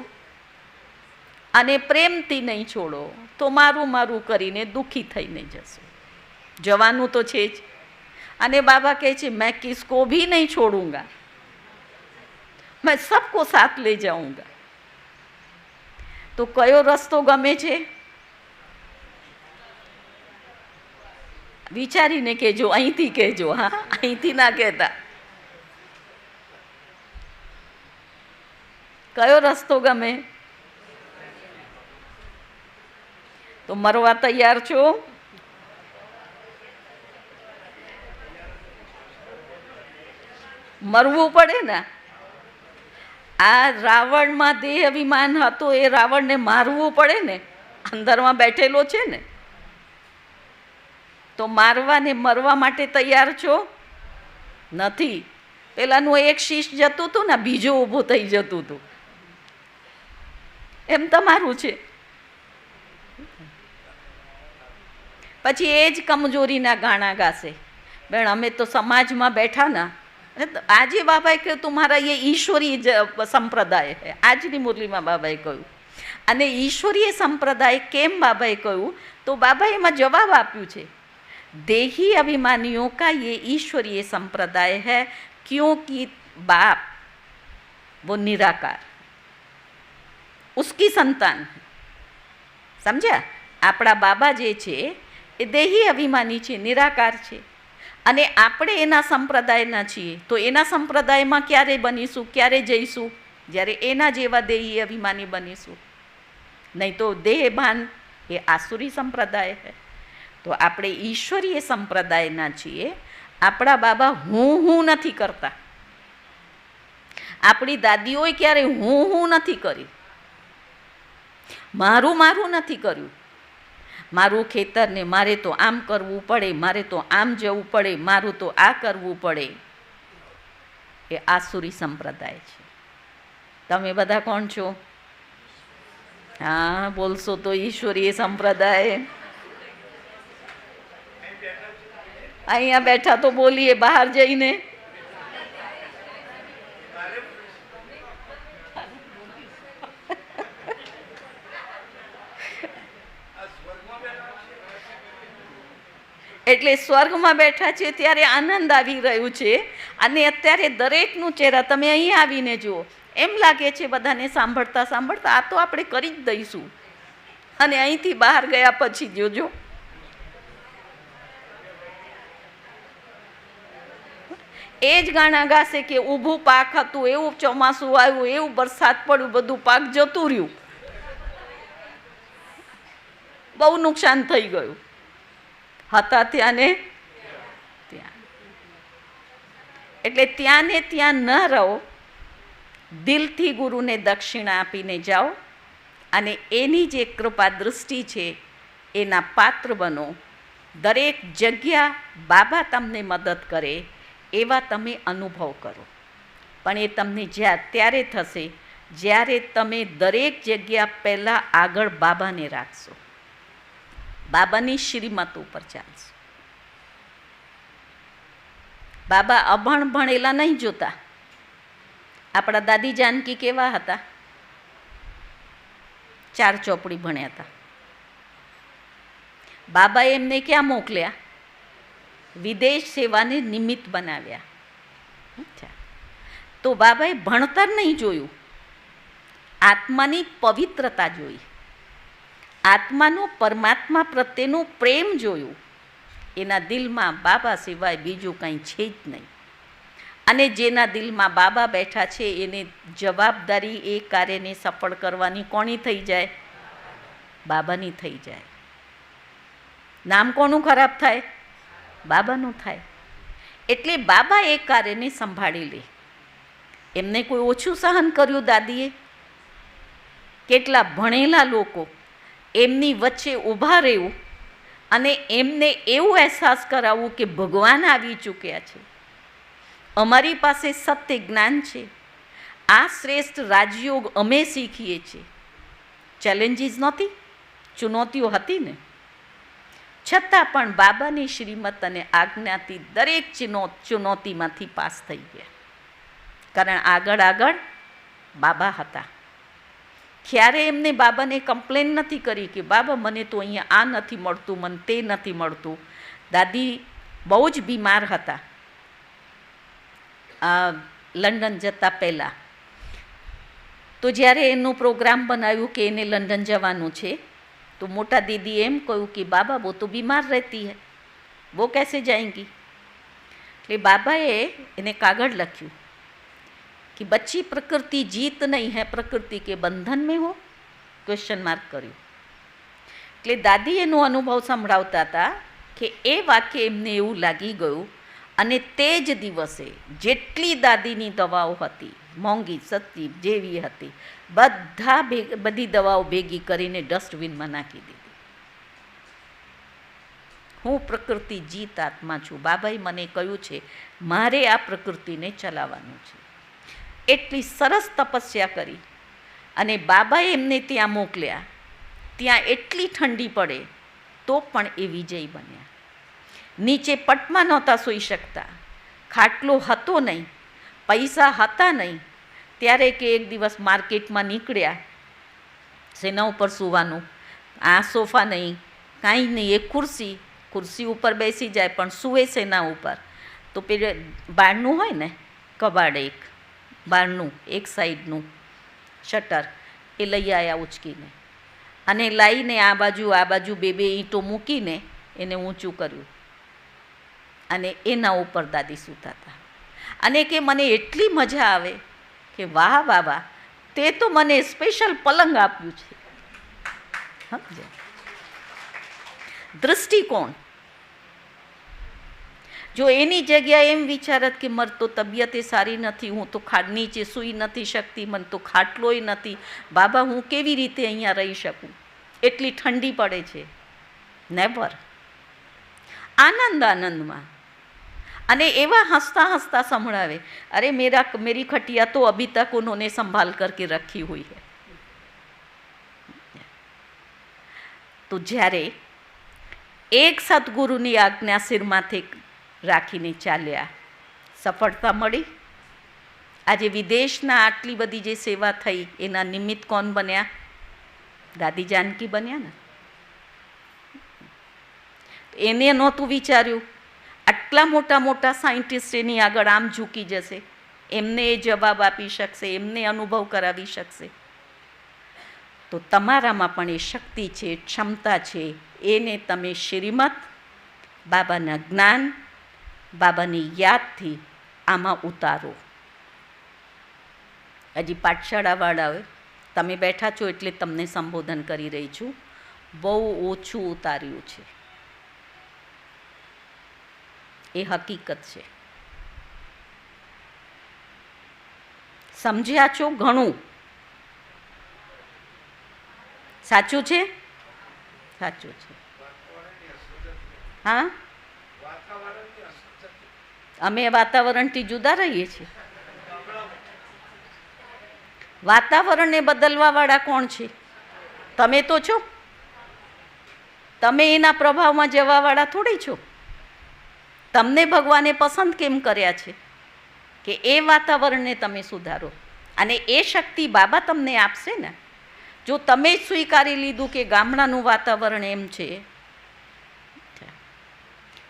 S3: અને પ્રેમથી નહીં છોડો તો મારું મારું કરીને દુઃખી થઈને જશો. જવાનું તો છે જ. અને બાબા કહે છે મેં કિસકો ભી નહીં છોડूंगा, मैं सबको साथ ले जाऊंगा. તો કયો રસ્તો ગમે છે? વિચારીને કહેજો, અહીંથી કહેજો. હા, અહીંથી ના કહેતા. કયો રસ્તો ગમે? તો મરવા તૈયાર છો? મરવું પડે ને. આ રાવણમાં દેહ અભિમાન હતો, એ રાવણને મારવું પડે ને. અંદરમાં બેઠેલો છે ને. તો મારવા ને મરવા માટે તૈયાર છો? નથી. પેલાનું એક શીશ જતું હતું ને, બીજો ઊભો થઈ જતું હતું. એમ તમારું છે. પછી એ જ કમજોરીના ગાણા ગાશે. બેન અમે તો સમાજમાં બેઠા ના, આજે બાબાએ કહ્યું તુમ્હારા ये ईश्वरीय સંપ્રદાય है. આજની મુરલીમાં બાબાએ કહ્યું. અને ઈશ્વરીય સંપ્રદાય કેમ બાબાએ કહ્યું? તો બાબાએ એમાં જવાબ આપ્યું છે, देही अभिमानियों का ये ईश्वरीय संप्रदाय है क्योंकि बाप वो निराकार, उसकी संतान है. समझा? આપણા બાબા જે છે એ દેહી અભિમાની છે, નિરાકાર છે. અને આપણે એના સંપ્રદાયના છીએ. તો એના સંપ્રદાયમાં ક્યારે બનીશું, ક્યારે જઈશું? જ્યારે એના જેવા દેહી અભિમાની બનીશું. નહીં તો દેહભાન એ આસુરી સંપ્રદાય છે. તો આપણે ઈશ્વરીય સંપ્રદાયના છીએ. આપણા બાબા હું નથી કરતા. આપણી દાદીઓએ ક્યારે હું નથી કરી. મારું નથી કર્યું. મારું ખેતરને મારે તો આમ કરવું પડે, મારે તો આમ જવું પડે, મારું તો આ કરવું પડે. એ આસુરી સંપ્રદાય છે. તમે બધા કોણ છો? હા, બોલશો તો ઈશ્વરીય સંપ્રદાય. અહીંયા બેઠા તો બોલીએ, બહાર જઈને એટલે સ્વર્ગમાં બેઠા છે ત્યારે આનંદ આવી રહ્યું છે. અને અત્યારે દરેકનું ચહેરા તમે અહીં આવીને જુઓ, એમ લાગે છે બધાને સાંભળતા સાંભળતા આ તો આપણે કરી જ દઈશું. અને અહીંથી બહાર ગયા પછી જોજો, એ જ ગાણા ગાશે કે ઊભું પાક હતું, એવું ચોમાસું આવ્યું, એવું વરસાદ પડ્યું, બધું પાક જતું રહ્યું, બહુ નુકસાન થઈ ગયું. હતા ત્યાં ને ત્યાં. એટલે ત્યાં ને ત્યાં ન રહો, દિલથી ગુરુને દક્ષિણા આપીને જાઓ અને એની જે કૃપા દૃષ્ટિ છે એના પાત્ર બનો. દરેક જગ્યા બાબા તમને મદદ કરે એવા તમે અનુભવ કરો. પણ એ તમને ત્યારે થશે જ્યારે તમે દરેક જગ્યા પહેલાં આગળ બાબાને રાખશો, બાબાની શ્રીમત ઉપર ચાલશો. બાબા અભણ ભણેલા નહીં જોતા. આપણા દાદી જાનકી કેવા હતા? 4 ચોપડી ભણ્યા હતા. બાબાએ એમને ક્યાં મોકલ્યા? વિદેશ સેવાને નિમિત્ત બનાવ્યા. તો બાબાએ ભણતર નહીં જોયું, આત્માની પવિત્રતા જોઈ, આત્માનું પરમાત્મા પ્રત્યેનું પ્રેમ જોયું. એના દિલમાં બાબા સિવાય બીજું કંઈ છે જ નહીં. અને જેના દિલમાં બાબા બેઠા છે એને જવાબદારી એ કાર્યને સફળ કરવાની કોની થઈ જાય? બાબાની થઈ જાય. નામ કોનું ખરાબ થાય? બાબાનું થાય. એટલે બાબા એ કાર્યને સંભાળી લે. એમને કોઈ ઓછું સહન કર્યું દાદીએ? કેટલા ભણેલા લોકો એમની વચ્ચે ઊભા રહેવું અને એમને એવું અહેસાસ કરાવવું કે ભગવાન આવી ચૂક્યા છે, અમારી પાસે સત્ય જ્ઞાન છે, આ શ્રેષ્ઠ રાજયોગ અમે શીખીએ છીએ. ચેલેન્જીસ નહોતી, ચુનૌતીઓ હતી ને, છતાં પણ બાબાની શ્રીમત અને આજ્ઞાથી દરેક ચુનૌતીમાંથી પાસ થઈ ગયા. કારણ આગળ આગળ બાબા હતા. ક્યારે એમને બાબાને કમ્પ્લેન નથી કરી કે બાબા મને તો અહીંયા આ નથી મળતું, મને તે નથી મળતું. દાદી બહુ જ બીમાર હતા લંડન જતાં પહેલાં. તો જ્યારે એનું પ્રોગ્રામ બનાવ્યું કે એને લંડન જવાનું છે, તો મોટા દીદી એમ કહ્યું કે બાબા વો તો બીમાર રહેતી હૈ, વો कैसे जाएंगी? એટલે બાબાએ એને કાગળ લખ્યું कि बच्ची प्रकृति जीत नहीं है, प्रकृति के बंधन में हो? क्वेश्चन मार्क કર્યું. એટલે દાદી એનો અનુભવ સંભળાવતા હતા કે એ વાક્ય એમને એવું લાગી ગયું અને તે જ દિવસે જેટલી દાદીની દવાઓ હતી, મોંઘી સસ્તી જેવી હતી, બધી દવાઓ ભેગી કરીને ડસ્ટબિનમાં નાખી દીધી. હું પ્રકૃતિ જીત આત્મા છું. બાબાએ મને કહ્યું છે મારે આ પ્રકૃતિને ચલાવવાનું છે. એટલી સરસ તપસ્યા કરી અને બાબાએ એમને ત્યાં મોકલ્યા. ત્યાં એટલી ઠંડી પડે તો પણ એ વિજયી બન્યા. નીચે પટમાં નહોતા સૂઈ શકતા, ખાટલો હતો નહીં, પૈસા હતા નહીં. ત્યારે કે એક દિવસ માર્કેટમાં નીકળ્યા, શેના ઉપર સૂવાનું? આ સોફા નહીં, કાંઈ નહીં, એક ખુરશી ઉપર બેસી જાય, પણ સૂવે શેના ઉપર? તો પેલે બારણું હોય ને, કબાડ, એક બારણું, એક સાઈડનું શટર, એ લઈ આવ્યા ઉચકીને અને લાવીને આ બાજુ બે ઈંટો મૂકીને એને ઊંચું કર્યું અને એના ઉપર દાદી સૂતા હતા. અને કે મને એટલી મજા આવે કે વાહ બાબા, તે તો મને સ્પેશિયલ પલંગ આપ્યું છે. સમજે? દૃષ્ટિકોણ. જો એની જગ્યાએ એમ વિચારત કે મર તો તબિયતે સારી નથી, હું તો નીચે સૂઈ નથી શકતી, મને તો ખાટલોય નથી, બાબા હું કેવી રીતે અહીંયા રહી શકું? એટલી ઠંડી પડે છે. નેવર. આનંદમાં. અને એવા હસતા હસતા સંભળાવે, અરે મેરી ખટિયા તો અભી તક ઉन्होंने સંભાલ કરકે રખી હુઈ હૈ. તો જ્યારે એક સદગુરુની આજ્ઞા શિરમાંથી રાખીને ચાલ્યા. સફળતા મળી. આજે વિદેશના આટલી બધી જે સેવા થઈ એના નિમિત્ત કોણ બન્યા? દાદી જાનકી બન્યા ને. એને નહોતું વિચાર્યું આટલા મોટા મોટા સાયન્ટિસ્ટ એની આગળ આમ ઝૂકી જશે, એમને એ જવાબ આપી શકશે, એમને અનુભવ કરાવી શકશે. તો તમારામાં પણ એ શક્તિ છે, ક્ષમતા છે, એને તમે શ્રીમત બાબાના જ્ઞાન, બાબાની યાદથી આમાં ઉતારો. હજી પાઠશાળાવાળાઓએ તમે બેઠા છો એટલે તમને સંબોધન કરી રહી છું, બહુ ઓછું ઉતાર્યું છે. એ હકીકત છે. સમજ્યા છો ઘણું? સાચું છે? સાચું છે. હા, અમે વાતાવરણથી જુદા રહીએ છીએ. વાતાવરણને બદલવાવાળા કોણ છે? તમે તો છો. તમે એના પ્રભાવમાં જવાવાળા થોડી છો. તમને ભગવાને પસંદ કેમ કર્યા છે કે એ વાતાવરણને તમે સુધારો, અને એ શક્તિ બાબા તમને આપશે ને. જો તમે જ સ્વીકારી લીધું કે ગામડાનું વાતાવરણ એમ છે,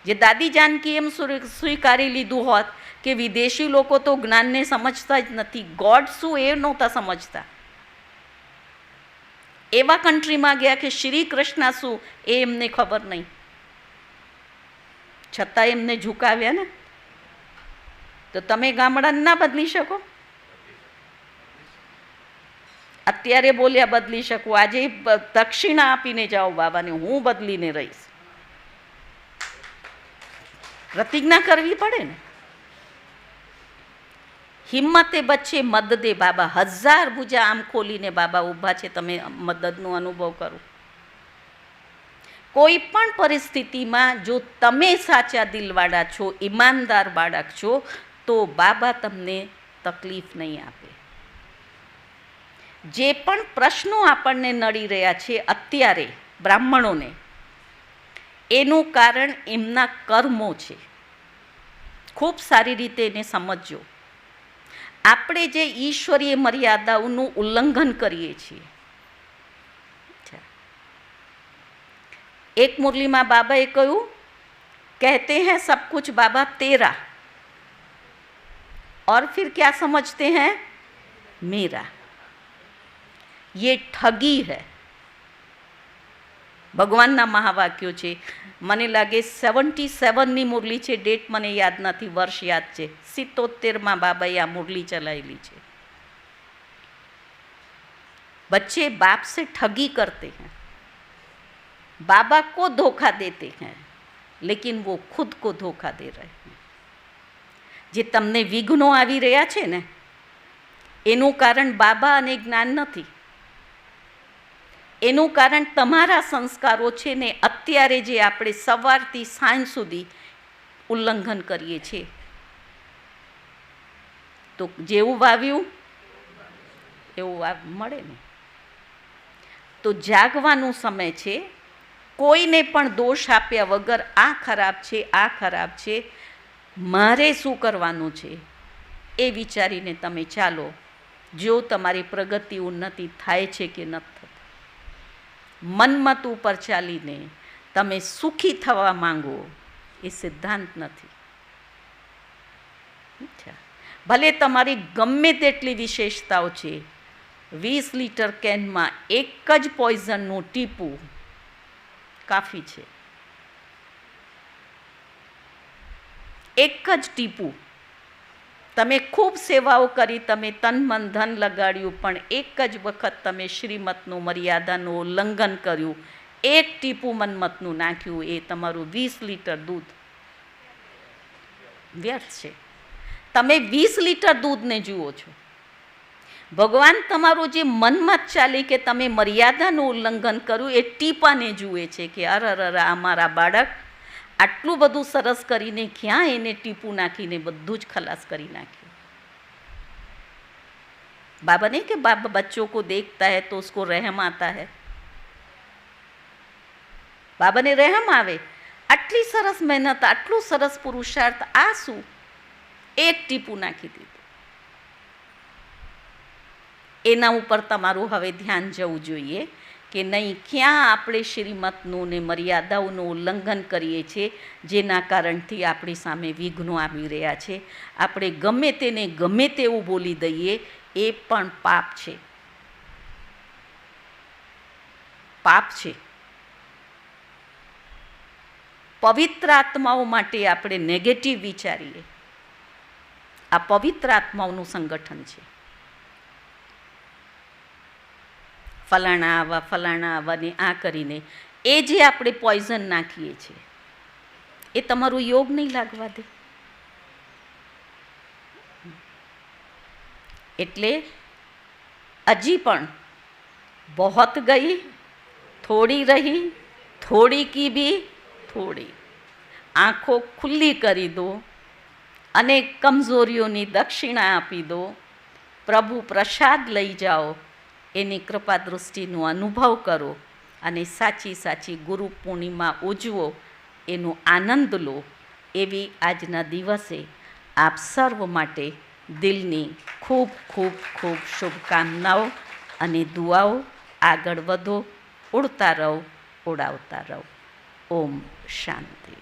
S3: જે દાદી જાનકી એમ સ્વીકારી લીધું હોત કે વિદેશી લોકો તો જ્ઞાનને સમજતા જ નથી, ગોડ શું એ નહોતા સમજતા, એવા કન્ટ્રીમાં ગયા કે શ્રી કૃષ્ણ શું એ એમને ખબર નહીં, છતાં એમને ઝુકાવ્યા ને. તો તમે ગામડાને ના બદલી શકો? અત્યારે બોલ્યા બદલી શકું, આજે દક્ષિણા આપીને જાઓ બાબાને, હું બદલીને રહીશ. પ્રતિજ્ઞા કરવી પડે ને. હિંમતે બચ્ચે મદદે બાબા, 1000 ભુજા આમ ખોલીને બાબા ઊભા છે, તમે મદદનો અનુભવ કરો. કોઈ પણ પરિસ્થિતિમાં જો તમે સાચા દિલવાળા છો, ઈમાનદાર બાળક છો, તો બાબા તમને તકલીફ નહીં આપે. જે પણ પ્રશ્નો આપણને નડી રહ્યા છે અત્યારે બ્રાહ્મણોને, એનું કારણ એમના કર્મો છે. ખૂબ સારી રીતે એને સમજજો. આપણે જે ઈશ્વરીય મર્યાદાઓનું ઉલ્લંઘન કરીએ છીએ. એક મુરલીમાં બાબાએ કહ્યું, कहते हैं सब कुछ बाबा तेरा, और फिर क्या समझते हैं? मेरा. ये ठगी है. ભગવાનના મહાવાક્યો છે. મને લાગે 77ની મુરલી છે, ડેટ મને યાદ નથી, વર્ષ યાદ છે. 77માં બાબાએ આ મુરલી ચલાવેલી છે. बच्चे बाप से ठगी करते हैं, बाबा को धोखा देते हैं, लेकिन वो खुद को धोखा दे रहे हैं. જે તમને વિઘ્નો આવી રહ્યા છે ને, એનું કારણ બાબા અને જ્ઞાન નથી. એનું કારણ તમારા સંસ્કારો છે ને, અત્યારે જે આપણે સવારથી સાંજ સુધી ઉલ્લંઘન કરીએ છીએ. તો જેવું વાવ્યું એવું મળે ને. તો જાગવાનો સમય છે. કોઈને પણ દોષ આપ્યા વગર આ ખરાબ છે, આ ખરાબ છે, મારે શું કરવાનું છે એ વિચારીને તમે ચાલો. જો તમારી પ્રગતિ ઉન્નતિ થાય છે કે નથી થતી. મનમત ઉપર ચાલીને તમે સુખી થવા માંગો એ સિદ્ધાંત નથી. ભલે તમારી ગમે તેટલી વિશેષતાઓ છે, 20 લીટર કેનમાં એક જ પોઈઝનનું ટીપું કાફી છે. એક જ ટીપું. તમે ખૂબ સેવાઓ કરી, તમે તન મન ધન લગાડ્યું, પણ એક જ વખત તમે શ્રીમતનું મર્યાદાનું ઉલ્લંઘન કર્યું, એક ટીપું મન્મતનું નાખ્યું, એ તમારું 20 લીટર દૂધ વ્યર્થ છે. તમે 20 લીટર દૂધને જુઓ છો. ભગવાન તમારું જે મનમત ચાલી કે તમે મર્યાદાનું ઉલ્લંઘન કર્યું, એ ટીપાને જુએ છે કે અરર આ મારા બાળક આટલું બધું સરસ કરીને ક્યાં એને ટીપું નાખીને બધું જ ખલાસ કરી નાખ્યું. बाबा नहीं कि बाबा बच्चों को देखता है तो उसको रहम आता है. बाबा ने रहम आवे. આટલી સરસ મહેનત, આટલું સરસ પુરુષાર્થ, આ શું? એક ટીપું નાખી દીધું. એના ઉપર તમારું હવે ધ્યાન જવું જોઈએ કે નહીં, ક્યાં આપણે શ્રીમતનું ને મર્યાદાઓનું ઉલ્લંઘન કરીએ છીએ, જેના કારણથી આપણી સામે વિઘ્નો આવી રહ્યા છે. આપણે ગમે તેને ગમે તેવું બોલી દઈએ, એ પણ પાપ છે. પાપ છે. પવિત્ર આત્માઓ માટે આપણે નેગેટિવ વિચારીએ, આ પવિત્ર આત્માઓનું સંગઠન છે. ફલાણા આવા ને આ કરીને એ જે આપણે પોઈઝન નાખીએ છીએ, એ તમારું યોગ નહીં લાગવા દે. એટલે હજી પણ બહોત ગઈ, થોડી રહી, થોડી કી ભી થોડી. આંખો ખુલ્લી કરી દો અને કમજોરીઓની દક્ષિણા આપી દો. પ્રભુ પ્રસાદ લઈ જાઓ, એની કૃપા દૃષ્ટિનો અનુભવ કરો અને સાચી સાચી ગુરુ પૂર્ણિમા ઉજવો, એનો આનંદ લો. એવી આજના દિવસે આપ સર્વ માટે દિલની ખૂબ ખૂબ ખૂબ શુભકામનાઓ અને દુઆઓ. આગળ વધો, ઉડતા રહો, ઉડાવતા રહો. ઓમ શાંતિ.